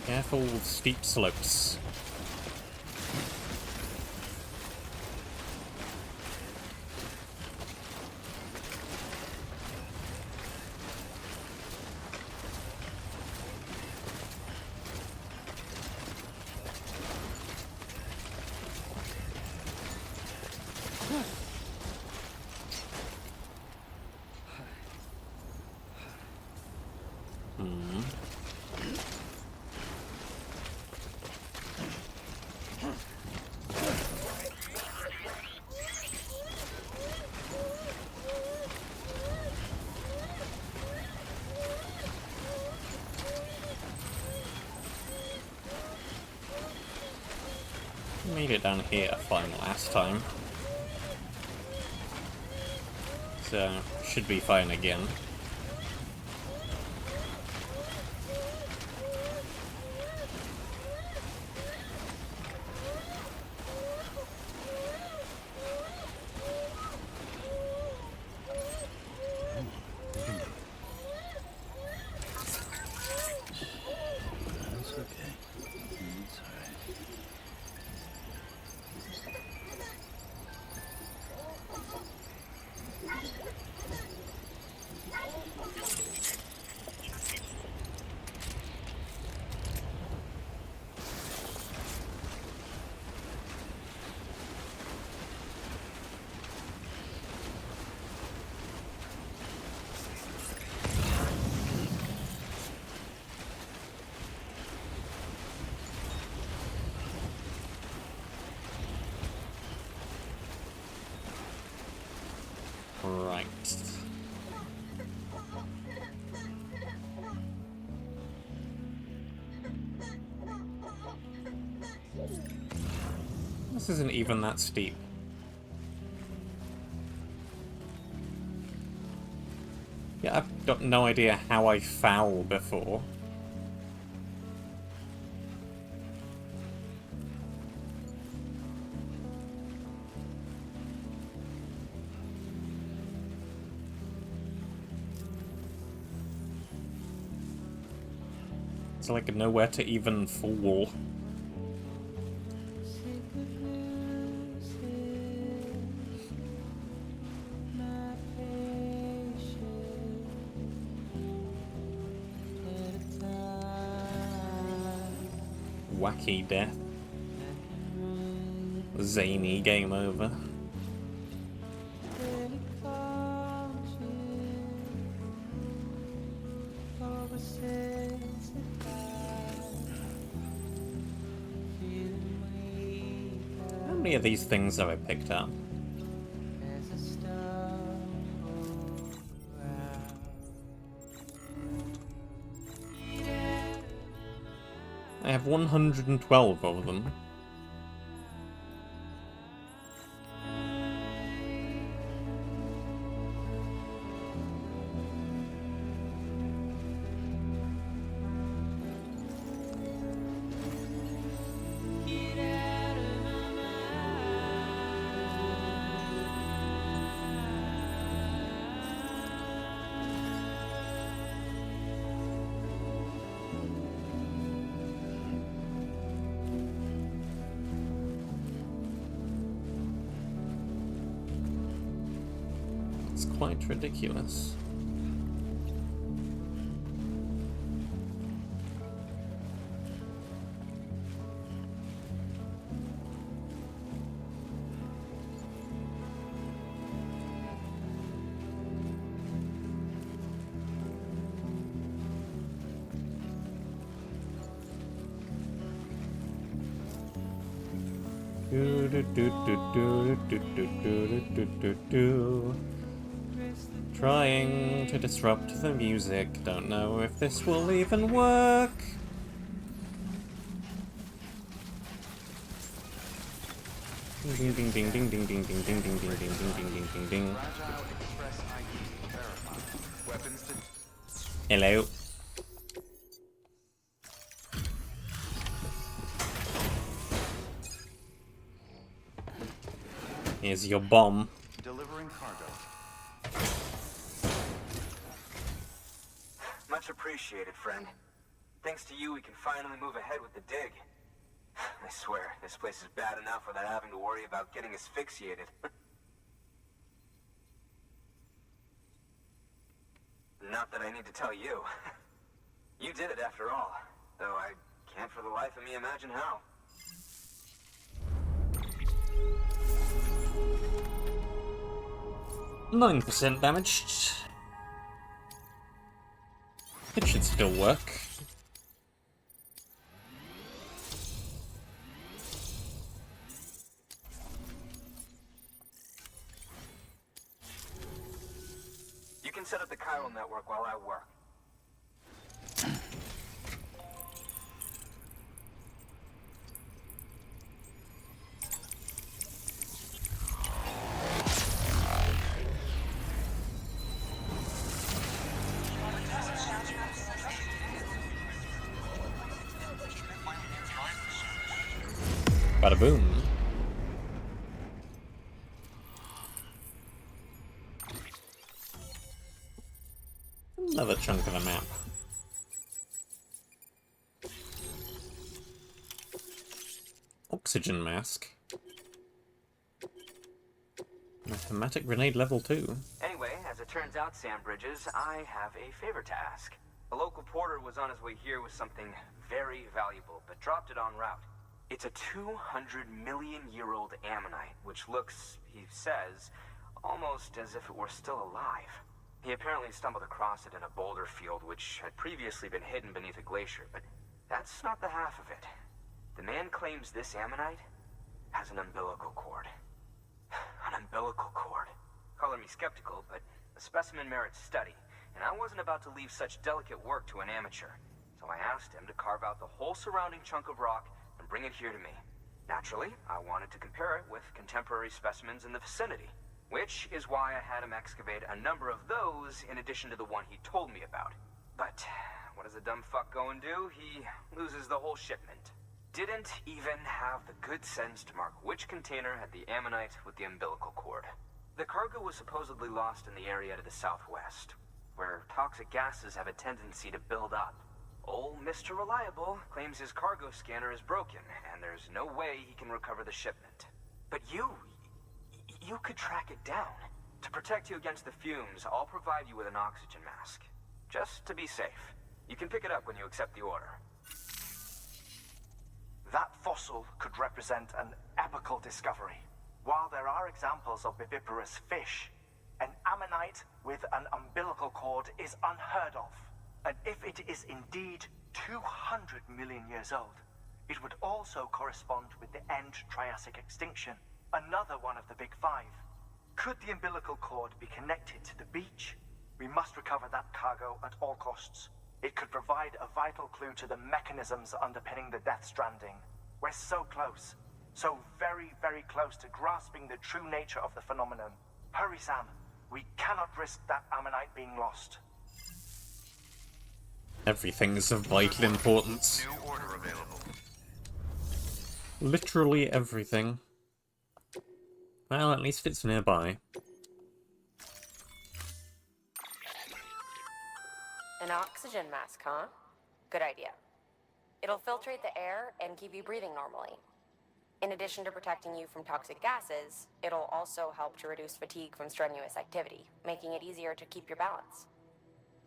Careful with steep slopes. Made it down here fine last time. so should be fine again.
That's okay. It's alright.
Right. This isn't even that steep. Yeah, I've got no idea how I fell before. It's like nowhere to even fall. Wacky death. Zany game over. How many of these things have I picked up? I have 112 of them. It's quite ridiculous. Do do do do do do do do do do. Trying to disrupt the music. Don't know if this will even work. Ding ding ding ding ding ding ding ding ding ding ding ding ding ding ding ding.
Fragile Express ID verified. Weapons to...
Hello. Here's your bomb.
Delivering cargo.
Much appreciated, friend. Thanks to you, we can finally move ahead with the dig. I swear, this place is bad enough without having to worry about getting asphyxiated. Not that I need to tell you. You did it after all, though I can't for the life of me imagine how.
9% damaged. It should still work.
You can set up the chiral network while I work.
Bada boom. Another chunk of the map. Oxygen mask. Mathematic grenade level 2.
Anyway, as it turns out, Sam Bridges, I have a favor to ask. A local porter was on his way here with something very valuable, but dropped it en route. It's a 200-million-year-old ammonite, which looks, he says, almost as if it were still alive. He apparently stumbled across it in a boulder field which had previously been hidden beneath a glacier, but that's not the half of it. The man claims this ammonite has an umbilical cord. An umbilical cord. Color me skeptical, but the specimen merits study, and I wasn't about to leave such delicate work to an amateur. So I asked him to carve out the whole surrounding chunk of rock and bring it here to me. Naturally, I wanted to compare it with contemporary specimens in the vicinity, which is why I had him excavate a number of those in addition to the one he told me about. But what does a dumb fuck go and do? He loses the whole shipment. Didn't even have the good sense to mark which container had the ammonite with the umbilical cord. The cargo was supposedly lost in the area to the southwest, where toxic gases have a tendency to build up. Old Mr. Reliable claims his cargo scanner is broken, and there's no way he can recover the shipment. But you could track it down. To protect you against the fumes, I'll provide you with an oxygen mask. Just to be safe. You can pick it up when you accept the order.
That fossil could represent an epochal discovery. While there are examples of viviparous fish, an ammonite with an umbilical cord is unheard of. And if it is indeed 200 million years old, it would also correspond with the end Triassic extinction, another one of the big five. Could the umbilical cord be connected to the beach? We must recover that cargo at all costs. It could provide a vital clue to the mechanisms underpinning the Death Stranding. We're so close. So very, very close to grasping the true nature of the phenomenon. Hurry, Sam. We cannot risk that ammonite being lost.
Everything's of vital importance.
New order available.
Literally everything. Well, at least it's nearby.
An oxygen mask, huh? Good idea. It'll filtrate the air and keep you breathing normally. In addition to protecting you from toxic gases, it'll also help to reduce fatigue from strenuous activity, making it easier to keep your balance.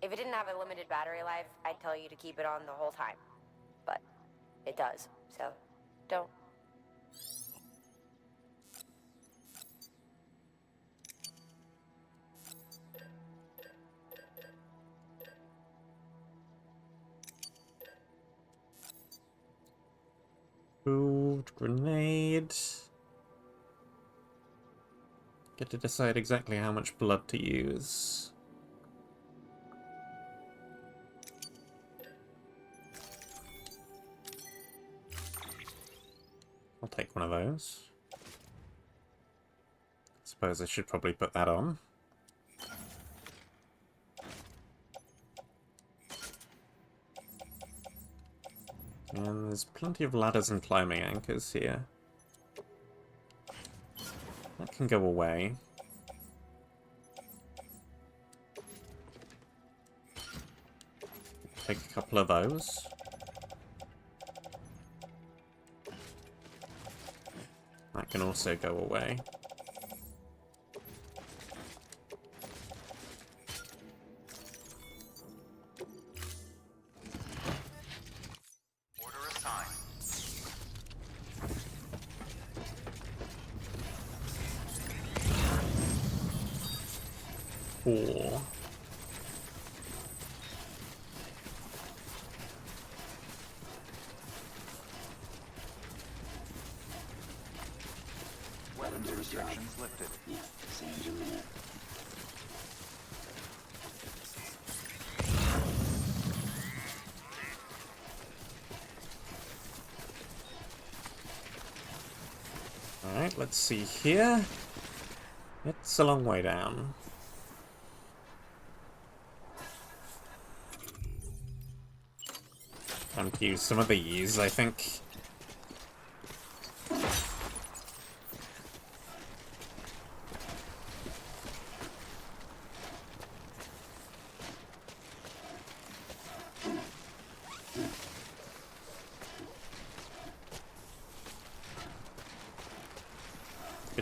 If it didn't have a limited battery life, I'd tell you to keep it on the whole time. But it does, so don't.
Moved grenade. Get to decide exactly how much blood to use. I'll take one of those. Suppose I should probably put that on. And there's plenty of ladders and climbing anchors here. That can go away. Take a couple of those. That can also go away.
Order assigned.
Four.
Weapons restrictions lifted.
Yeah, Sam's a minute.
Alright, let's see here. It's a long way down. Time to use some of these, I think.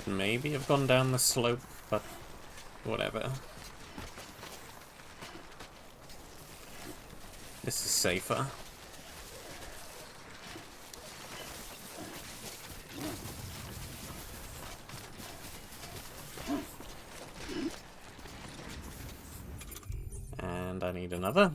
Should maybe have gone down the slope, but whatever. This is safer. And I need another.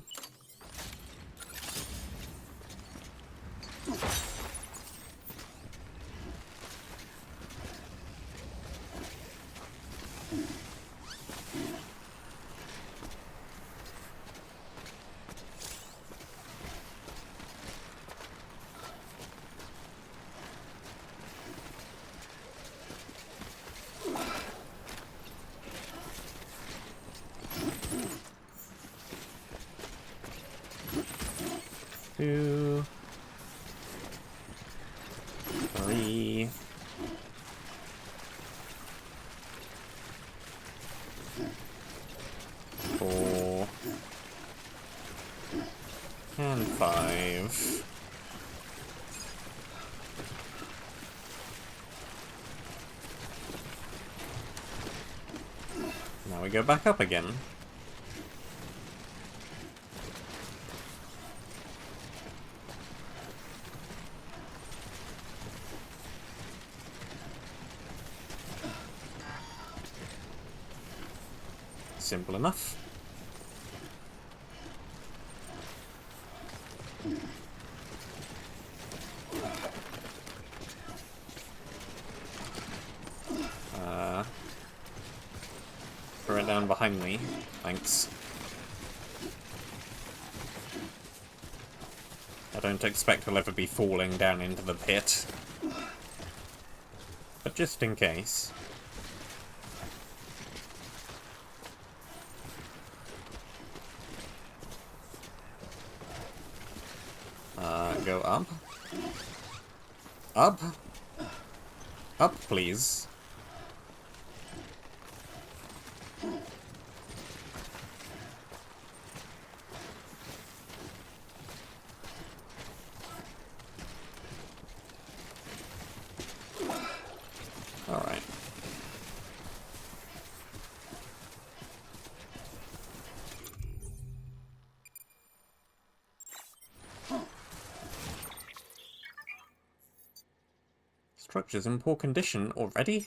Two, three, four, and five. Now we go back up again. Simple enough. Throw it down behind me. Thanks. I don't expect we'll ever be falling down into the pit. But just in case. Go up. Up. Up, please. All right. Structure's in poor condition already?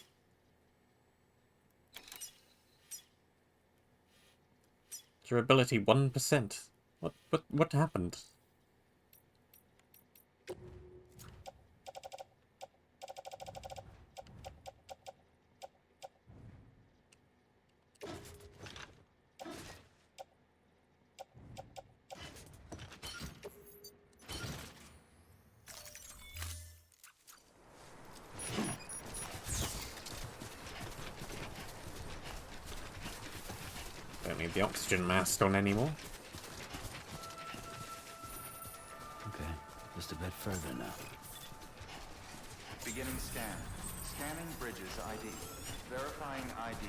Durability 1%. What happened? Don't need the oxygen mask on anymore.
Okay, just a bit further now.
Beginning scan. Scanning bridges ID. Verifying ID.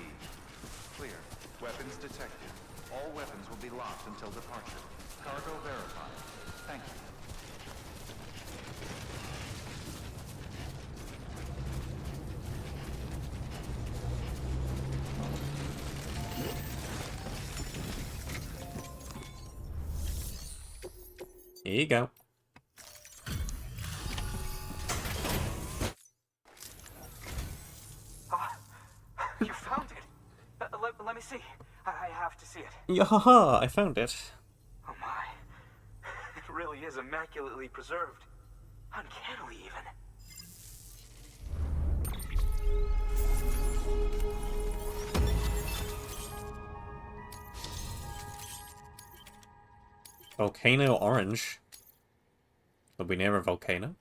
Clear. Weapons detected. All weapons will be locked until departure. Cargo verified. Thank you.
Here you go.
You found it. Let me see. I have to see it.
Yahaha, I found it.
Oh my. It really is immaculately preserved. Uncannily even.
Volcano orange. Will be near a volcano.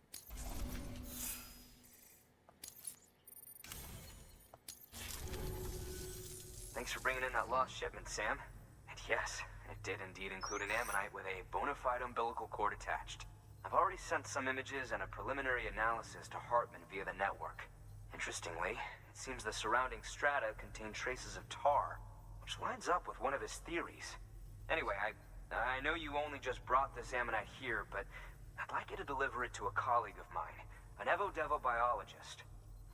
Thanks for bringing in that lost shipment, Sam. And yes, it did indeed include an ammonite with a bona fide umbilical cord attached. I've already sent some images and a preliminary analysis to Heartman via the network. Interestingly, it seems the surrounding strata contain traces of tar, which lines up with one of his theories. Anyway, I know you only just brought this ammonite here, but I'd like you to deliver it to a colleague of mine, an Evo Devo biologist.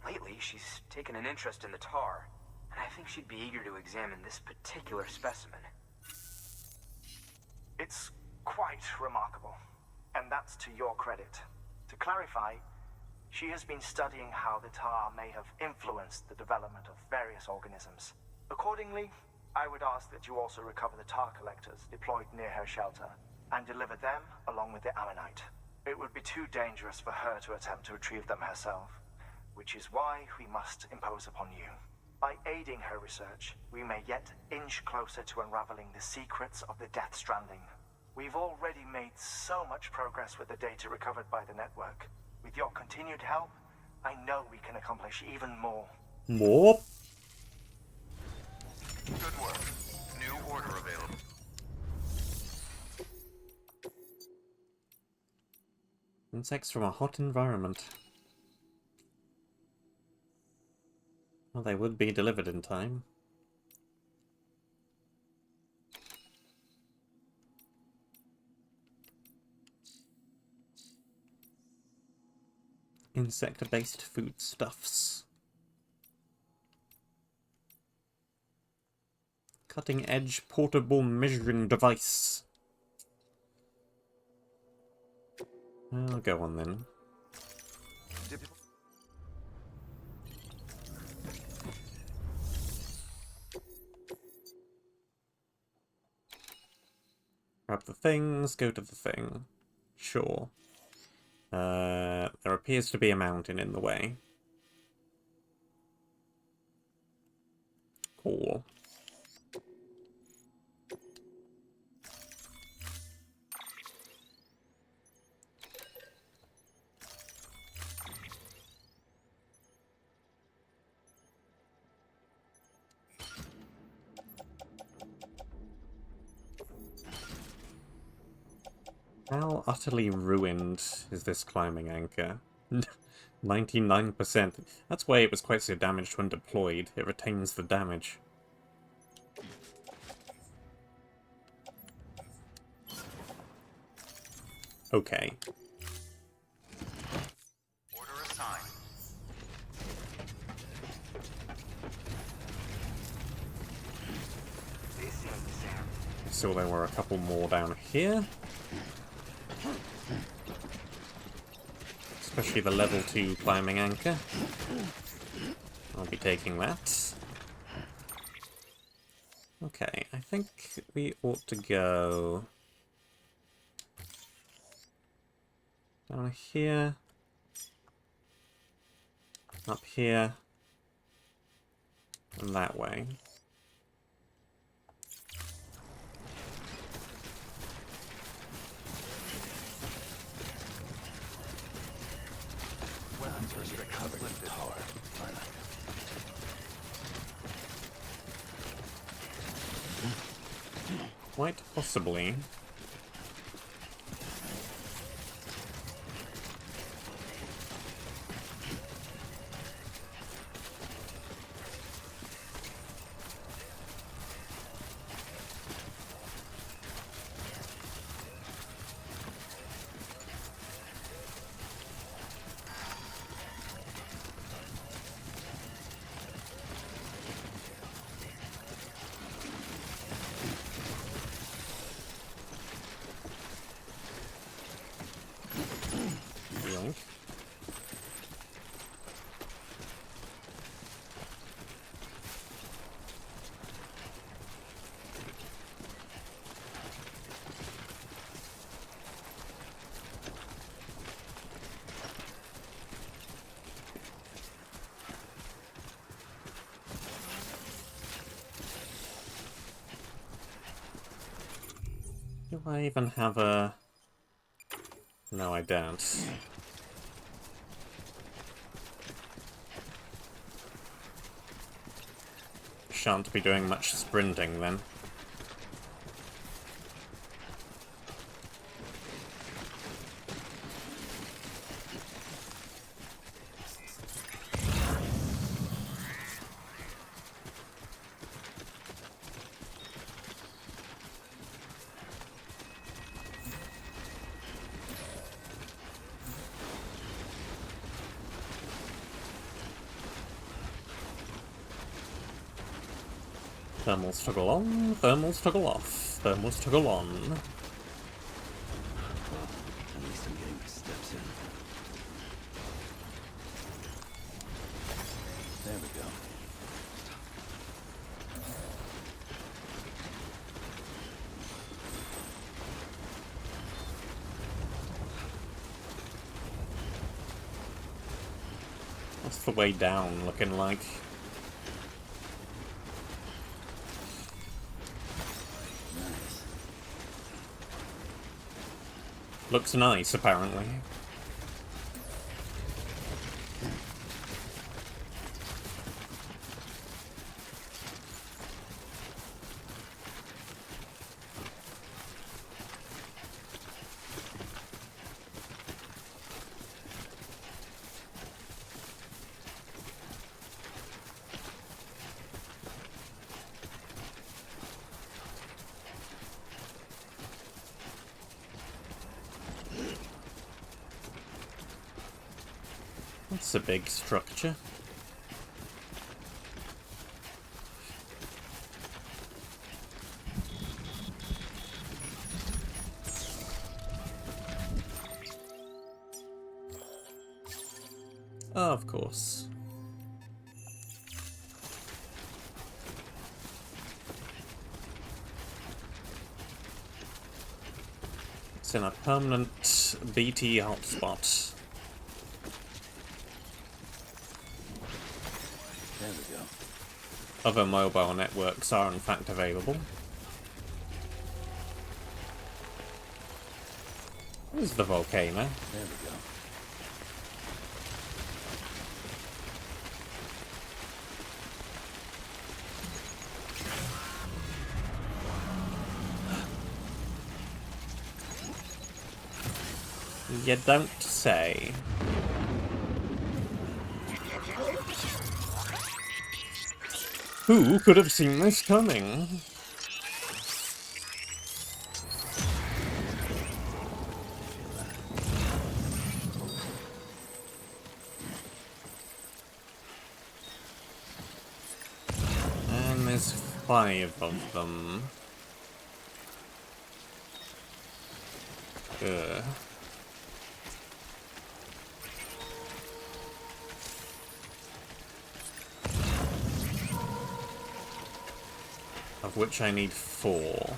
Lately, she's taken an interest in the tar, and I think she'd be eager to examine this particular specimen.
It's quite remarkable, and that's to your credit. To clarify, she has been studying how the tar may have influenced the development of various organisms. Accordingly, I would ask that you also recover the tar collectors deployed near her shelter and deliver them along with the ammonite. It would be too dangerous for her to attempt to retrieve them herself, which is why we must impose upon you. By aiding her research, we may yet inch closer to unraveling the secrets of the Death Stranding. We've already made so much progress with the data recovered by the network. With your continued help, I know we can accomplish even more.
More?
Good work. New order available.
Insects from a hot environment. Well, they would be delivered in time. Insect-based foodstuffs. Cutting-edge portable measuring device. I'll go on then. Grab the things, go to the thing. Sure. There appears to be a mountain in the way. Cool. How utterly ruined is this climbing anchor? 99%. That's why it was quite so damaged when deployed. It retains the damage. Okay.
Order assigned.
They seem the same.
I saw there were a couple more down here. Especially the level 2 climbing anchor. I'll be taking that. Okay, I think we ought to go down here, up here, and that way. Quite possibly. Do I even have a... No, I don't. Shan't be doing much sprinting then. Thermals toggle on, thermals toggle off, thermals toggle on.
At least I'm getting my steps in. There we go.
What's the way down looking like?
Nice.
Looks nice, apparently. It's a big structure. Oh, of course. It's in a permanent BT hotspot.
There we go.
Other mobile networks are in fact available. There's the volcano.
There we go.
You don't say. Who could have seen this coming? And there's 5 of them. Ugh. Of which I need 4.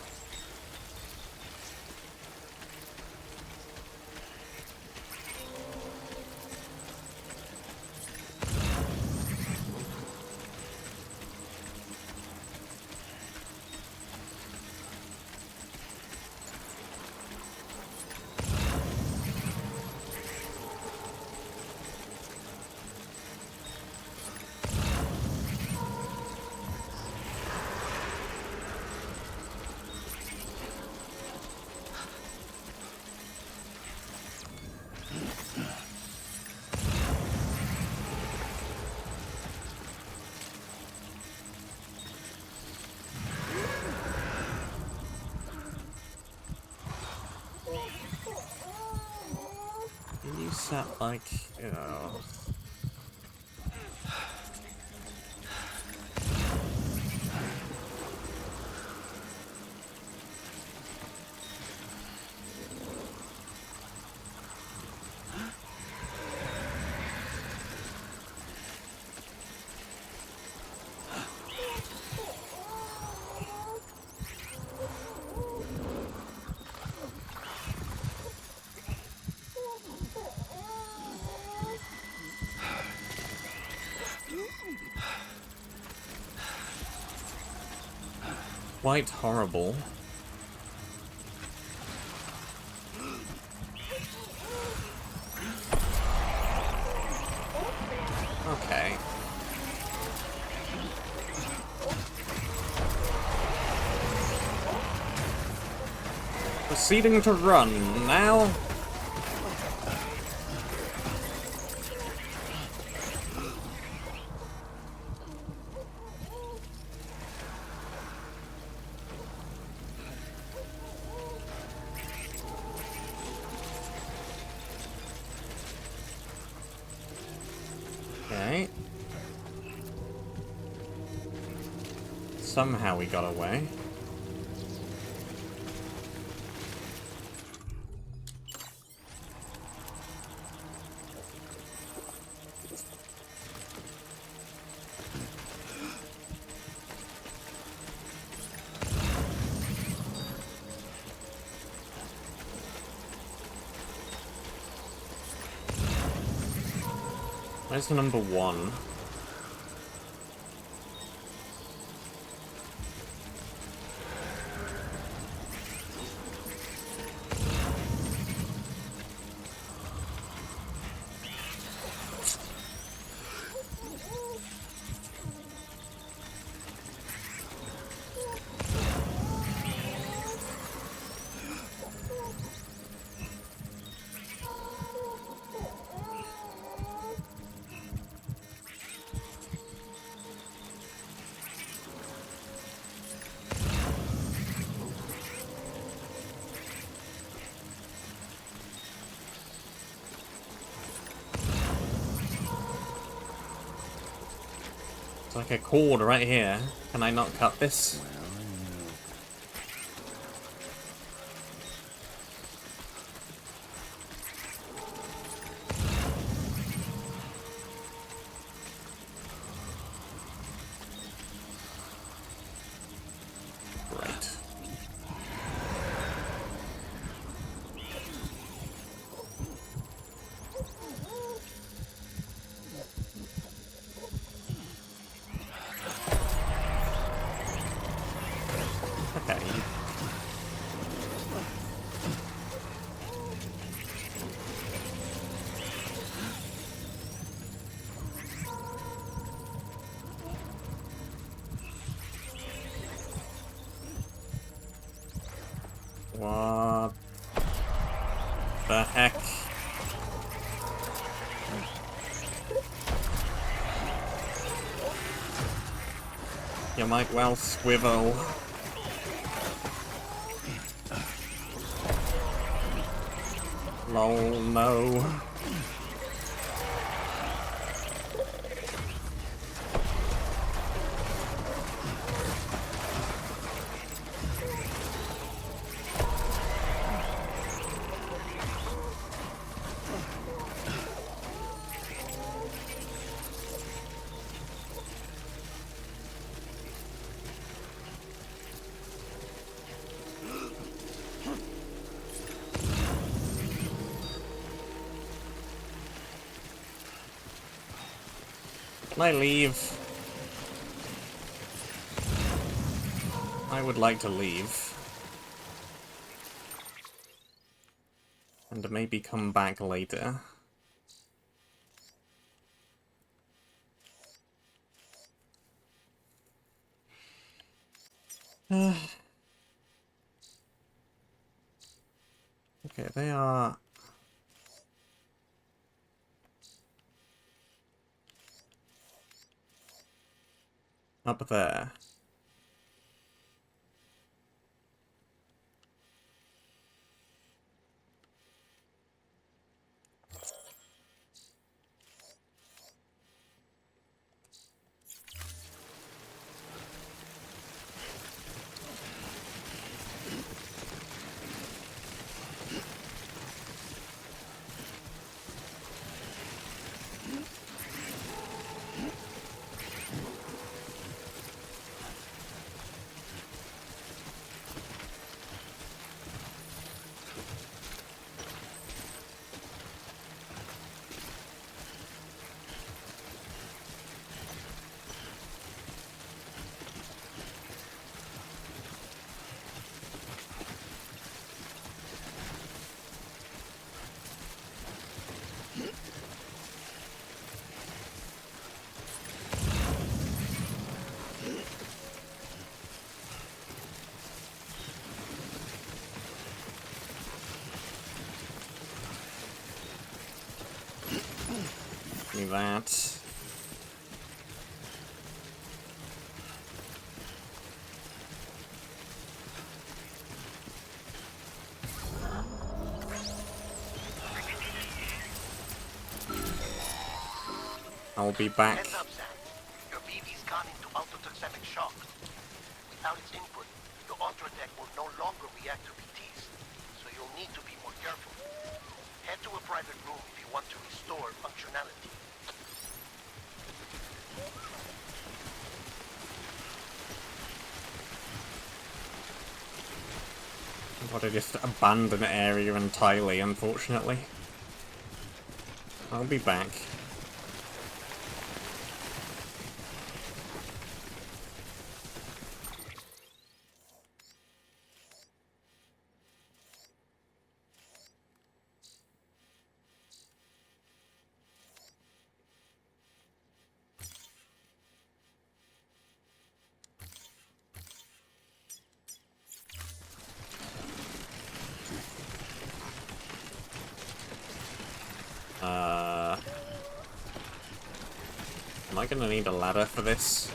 You sat like, you know. Quite horrible. Okay. Proceeding to run now. Okay. Somehow we got away. Where's number 1? It's like a cord right here. Can I not cut this? Right. Okay. What the heck? You might well swivel. Lol, no. Can I leave? I would like to leave. And maybe come back later. Okay, they are... up there. Do that. I'll be back.
Heads up, Sam. Your BB's gone into ultratonic shock. Without its input, the Ultra Deck will no longer react to PTs, so you'll need to be more careful. Head to a private room if you want to restore functionality.
I've got to just abandon the area entirely, unfortunately. I'll be back. Am I gonna need a ladder for this?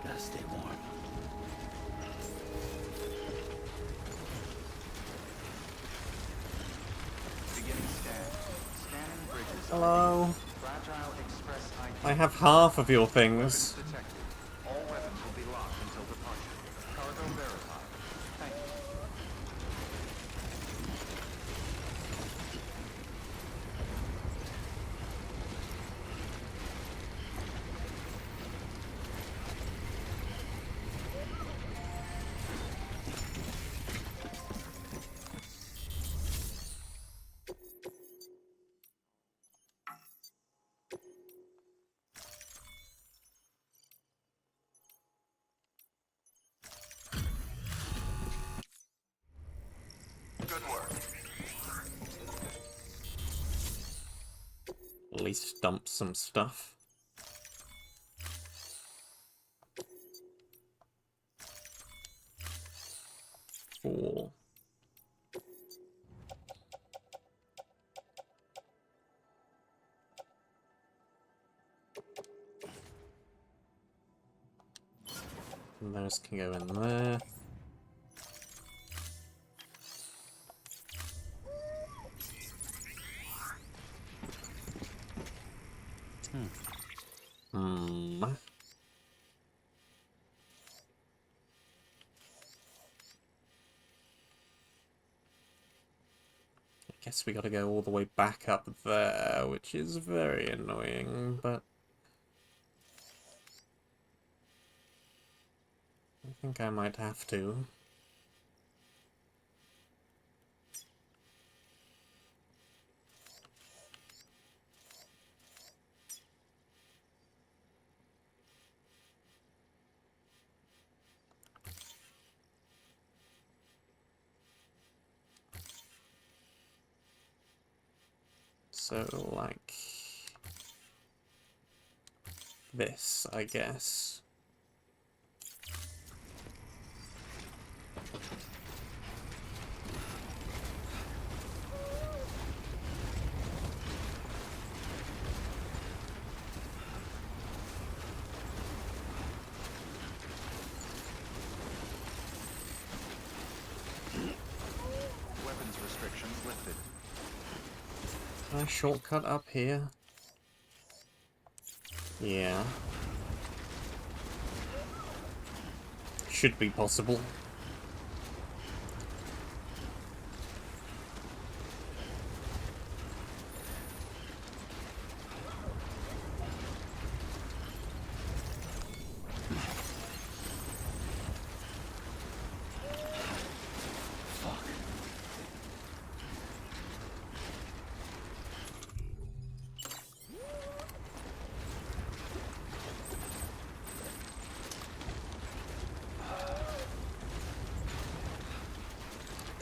Gotta stay warm.
Beginning scan. Scanning bridges.
Hello?
Fragile Express ID.
I have half of your
Weapons
things.
detected. All weapons will be locked until departure. Cargo verified. Thank you. Good work.
At least dump some stuff. Cool. And those can go in there. Hmm. I guess we gotta go all the way back up there, which is very annoying, but I think I might have to. So, like, this, I guess.
Weapons restrictions lifted.
Can I shortcut up here? Yeah. Should be possible.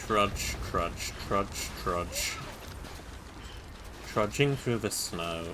Trudge, trudge, trudge, trudge. Trudging through the snow.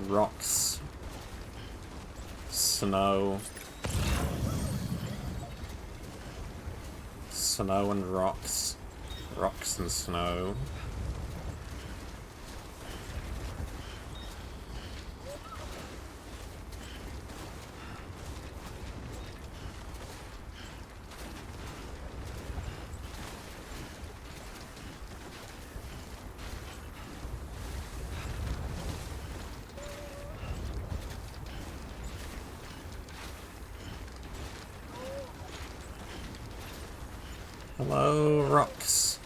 Rocks. Snow. Snow and rocks. Rocks and snow. Hello, rocks.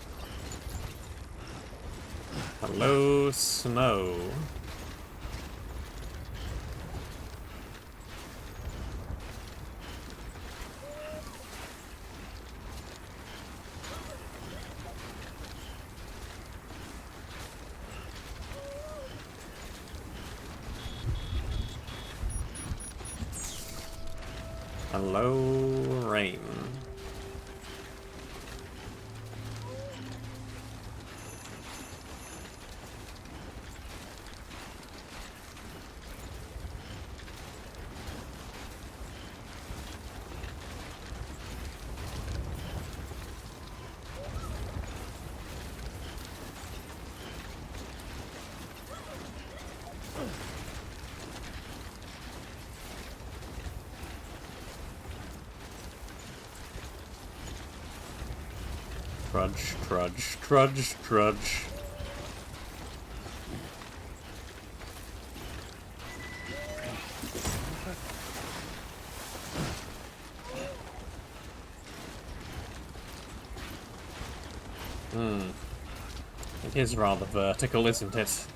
Hello, snow. Hello, rain. Trudge, trudge, trudge, trudge. It is rather vertical, isn't it?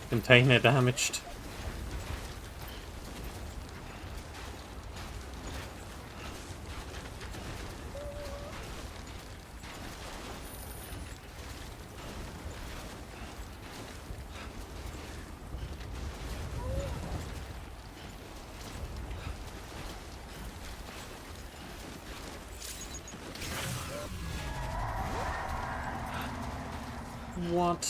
Container damaged. What?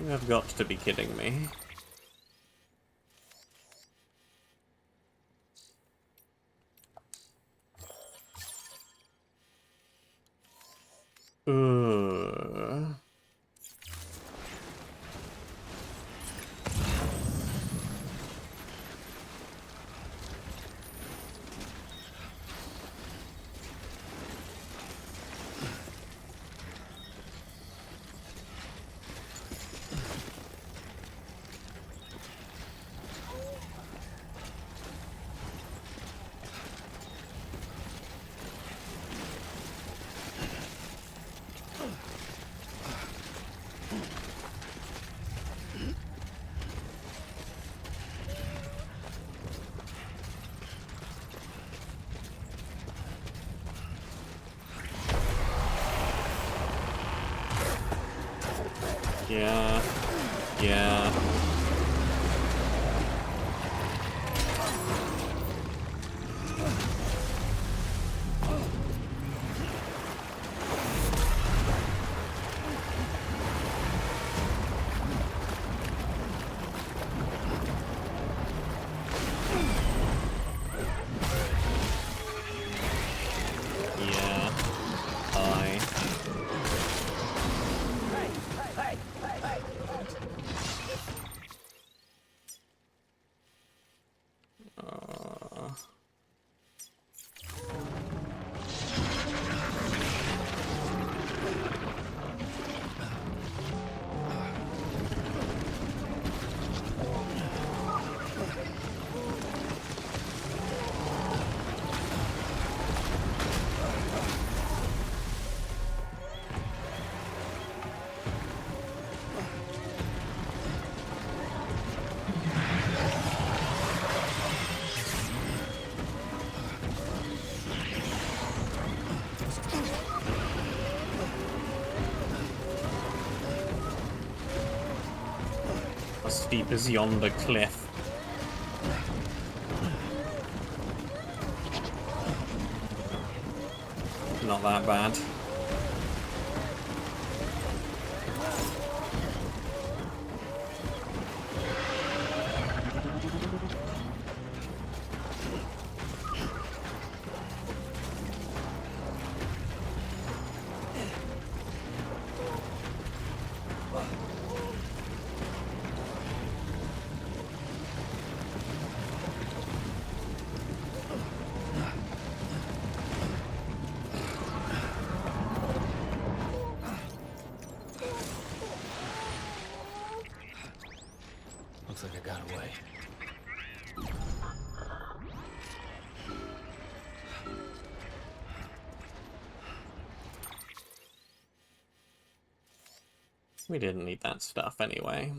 You have got to be kidding me. Ugh. Yeah. Yeah. Yeah. Hi. Uh... How steep is yonder cliff? Not that bad.
Looks like I got away.
We didn't need that stuff anyway.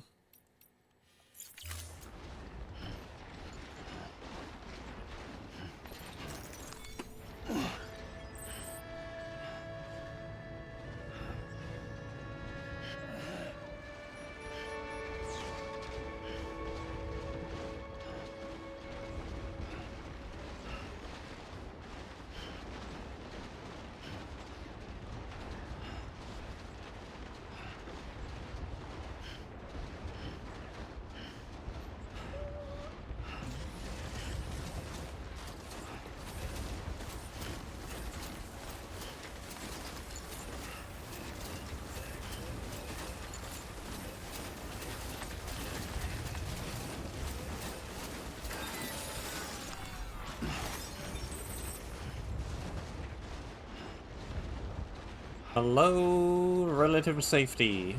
Hello, relative safety.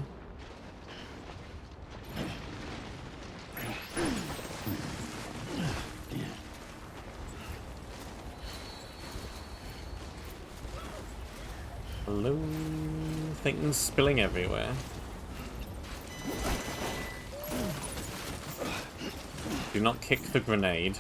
Hello, things spilling everywhere. Do not kick the grenade.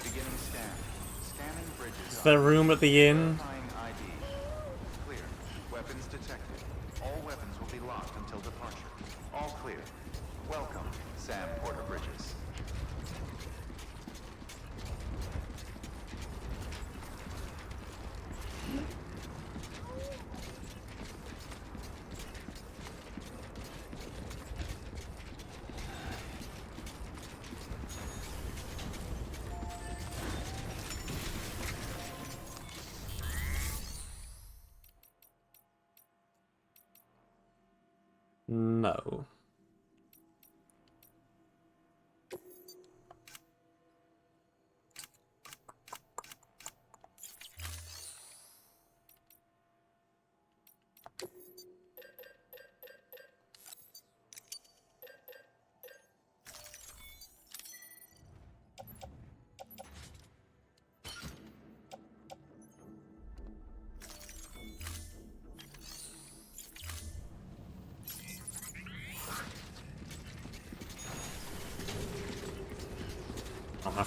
Beginning scan. Scanning bridges.
Is there room at the inn?
Verifying ID. Clear. Weapons detected. All weapons will be locked until departure. All clear. Welcome, Sam Porter Bridges.
No.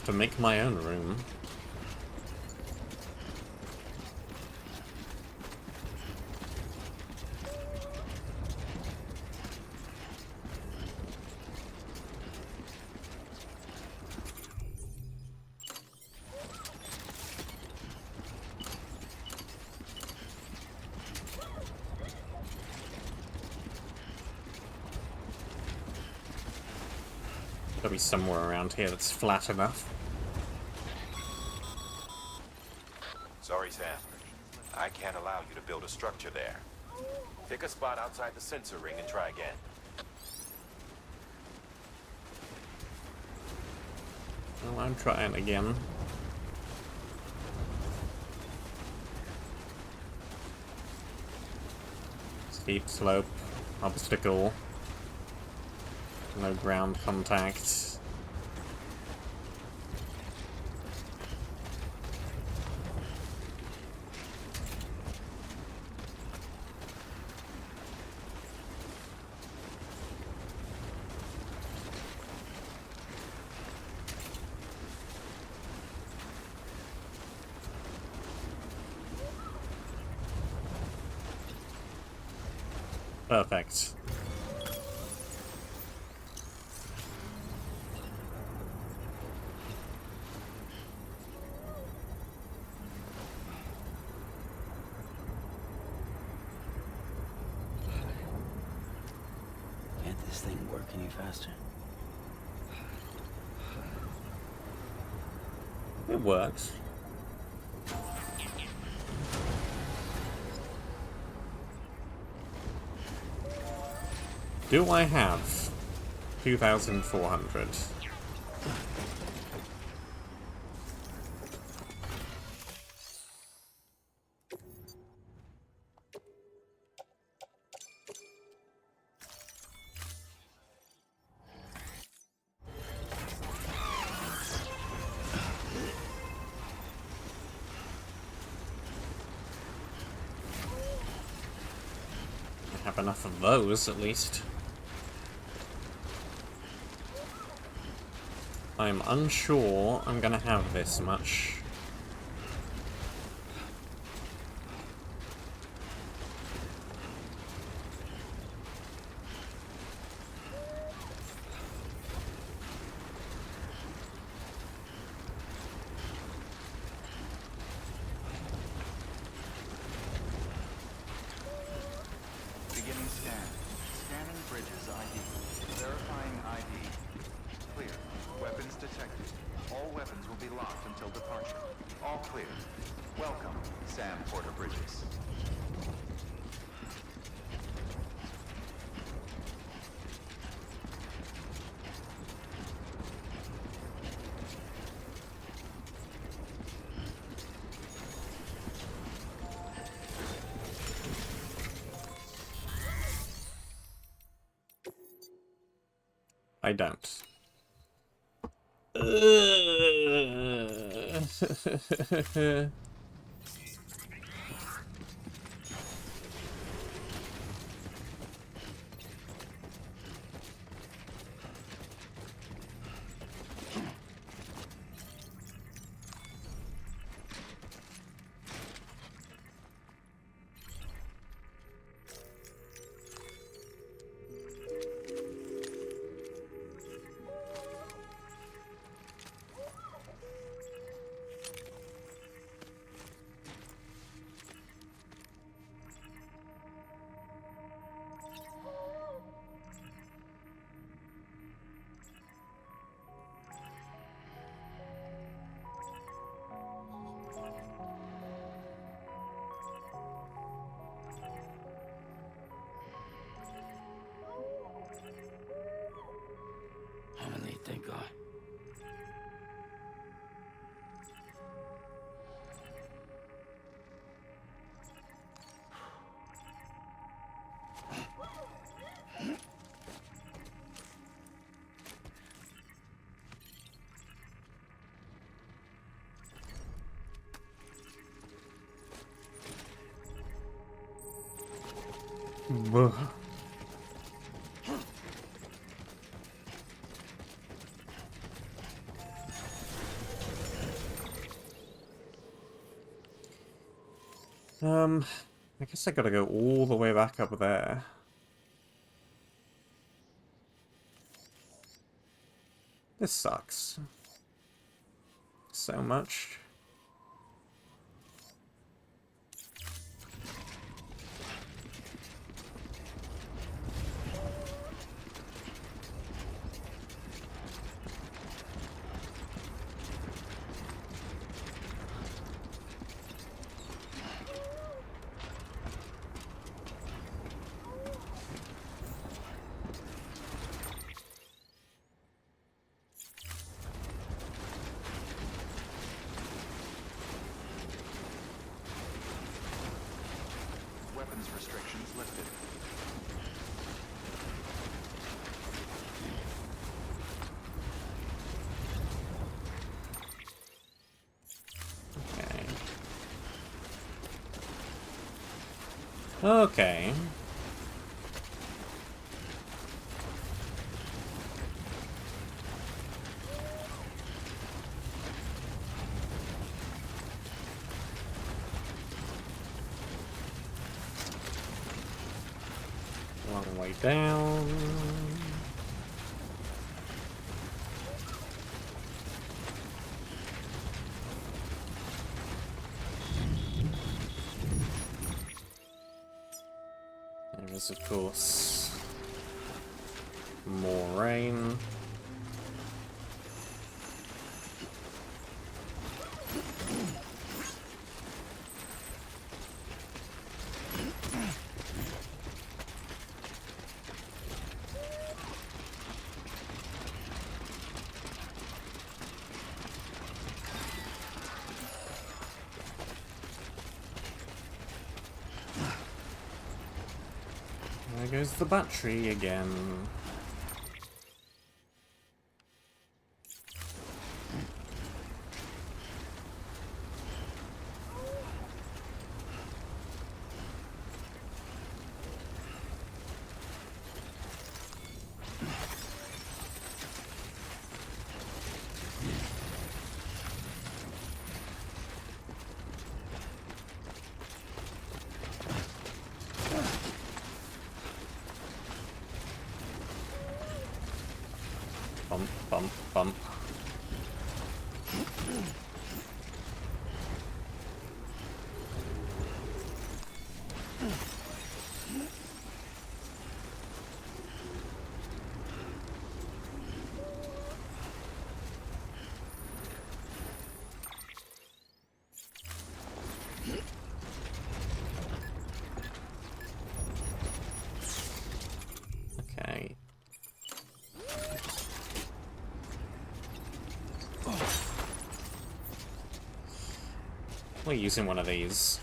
have to make my own room. Gotta be somewhere around here that's flat enough.
Sorry, Sam. I can't allow you to build a structure there. Pick a spot outside the sensor ring and try again.
Well, I'm trying again. Steep slope, obstacle, no ground contact. Perfect.
Can't this thing work any faster?
It works. Do I have 2,400? I have enough of those, at least. I'm unsure I'm gonna have this much.
Beginning scan. Scanning bridges ID. Verifying ID. Clear. Weapons detected. All weapons will be locked until departure. All clear. Welcome, Sam Porter Bridges.
I don't.
Emily, thank God.
I guess I gotta go all the way back up there. This sucks. So much.
Weapons restrictions lifted.
Okay. Long way down. There is, of course, more rain. There goes the battery again. Bump, bump, bump. Okay. We're using one of these.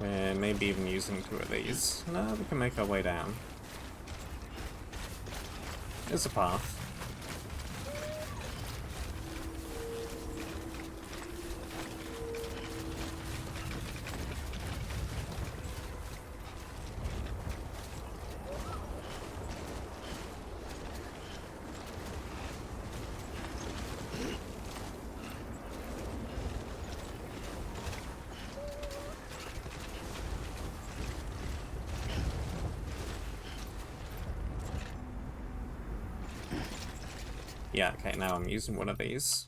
We're maybe even using two of these. No, we can make our way down. There's a path. Yeah, okay, now I'm using one of these.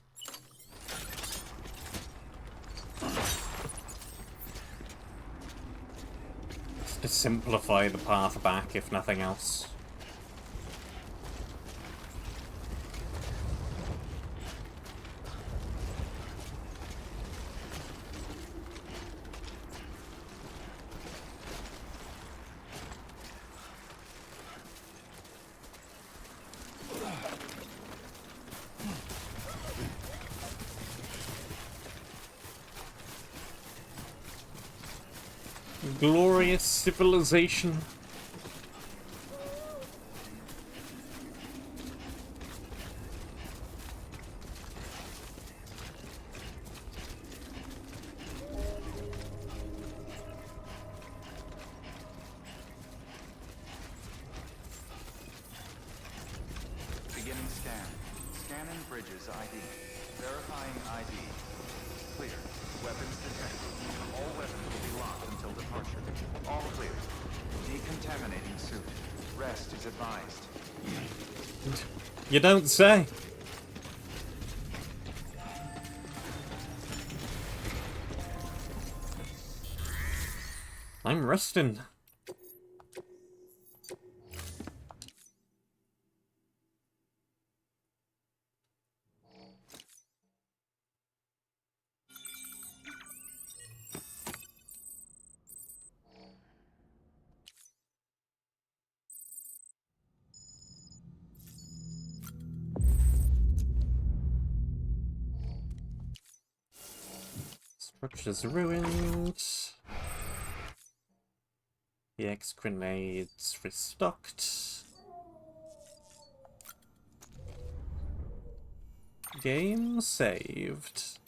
To simplify the path back, if nothing else. Glorious civilization.
Scan. Scanning bridges ID. Verifying ID. Clear. Weapons detected. All weapons will be locked until departure. All clear. Decontaminating suit. Rest is advised.
You don't say. I'm resting. Structures ruined. The X grenades restocked. Game saved.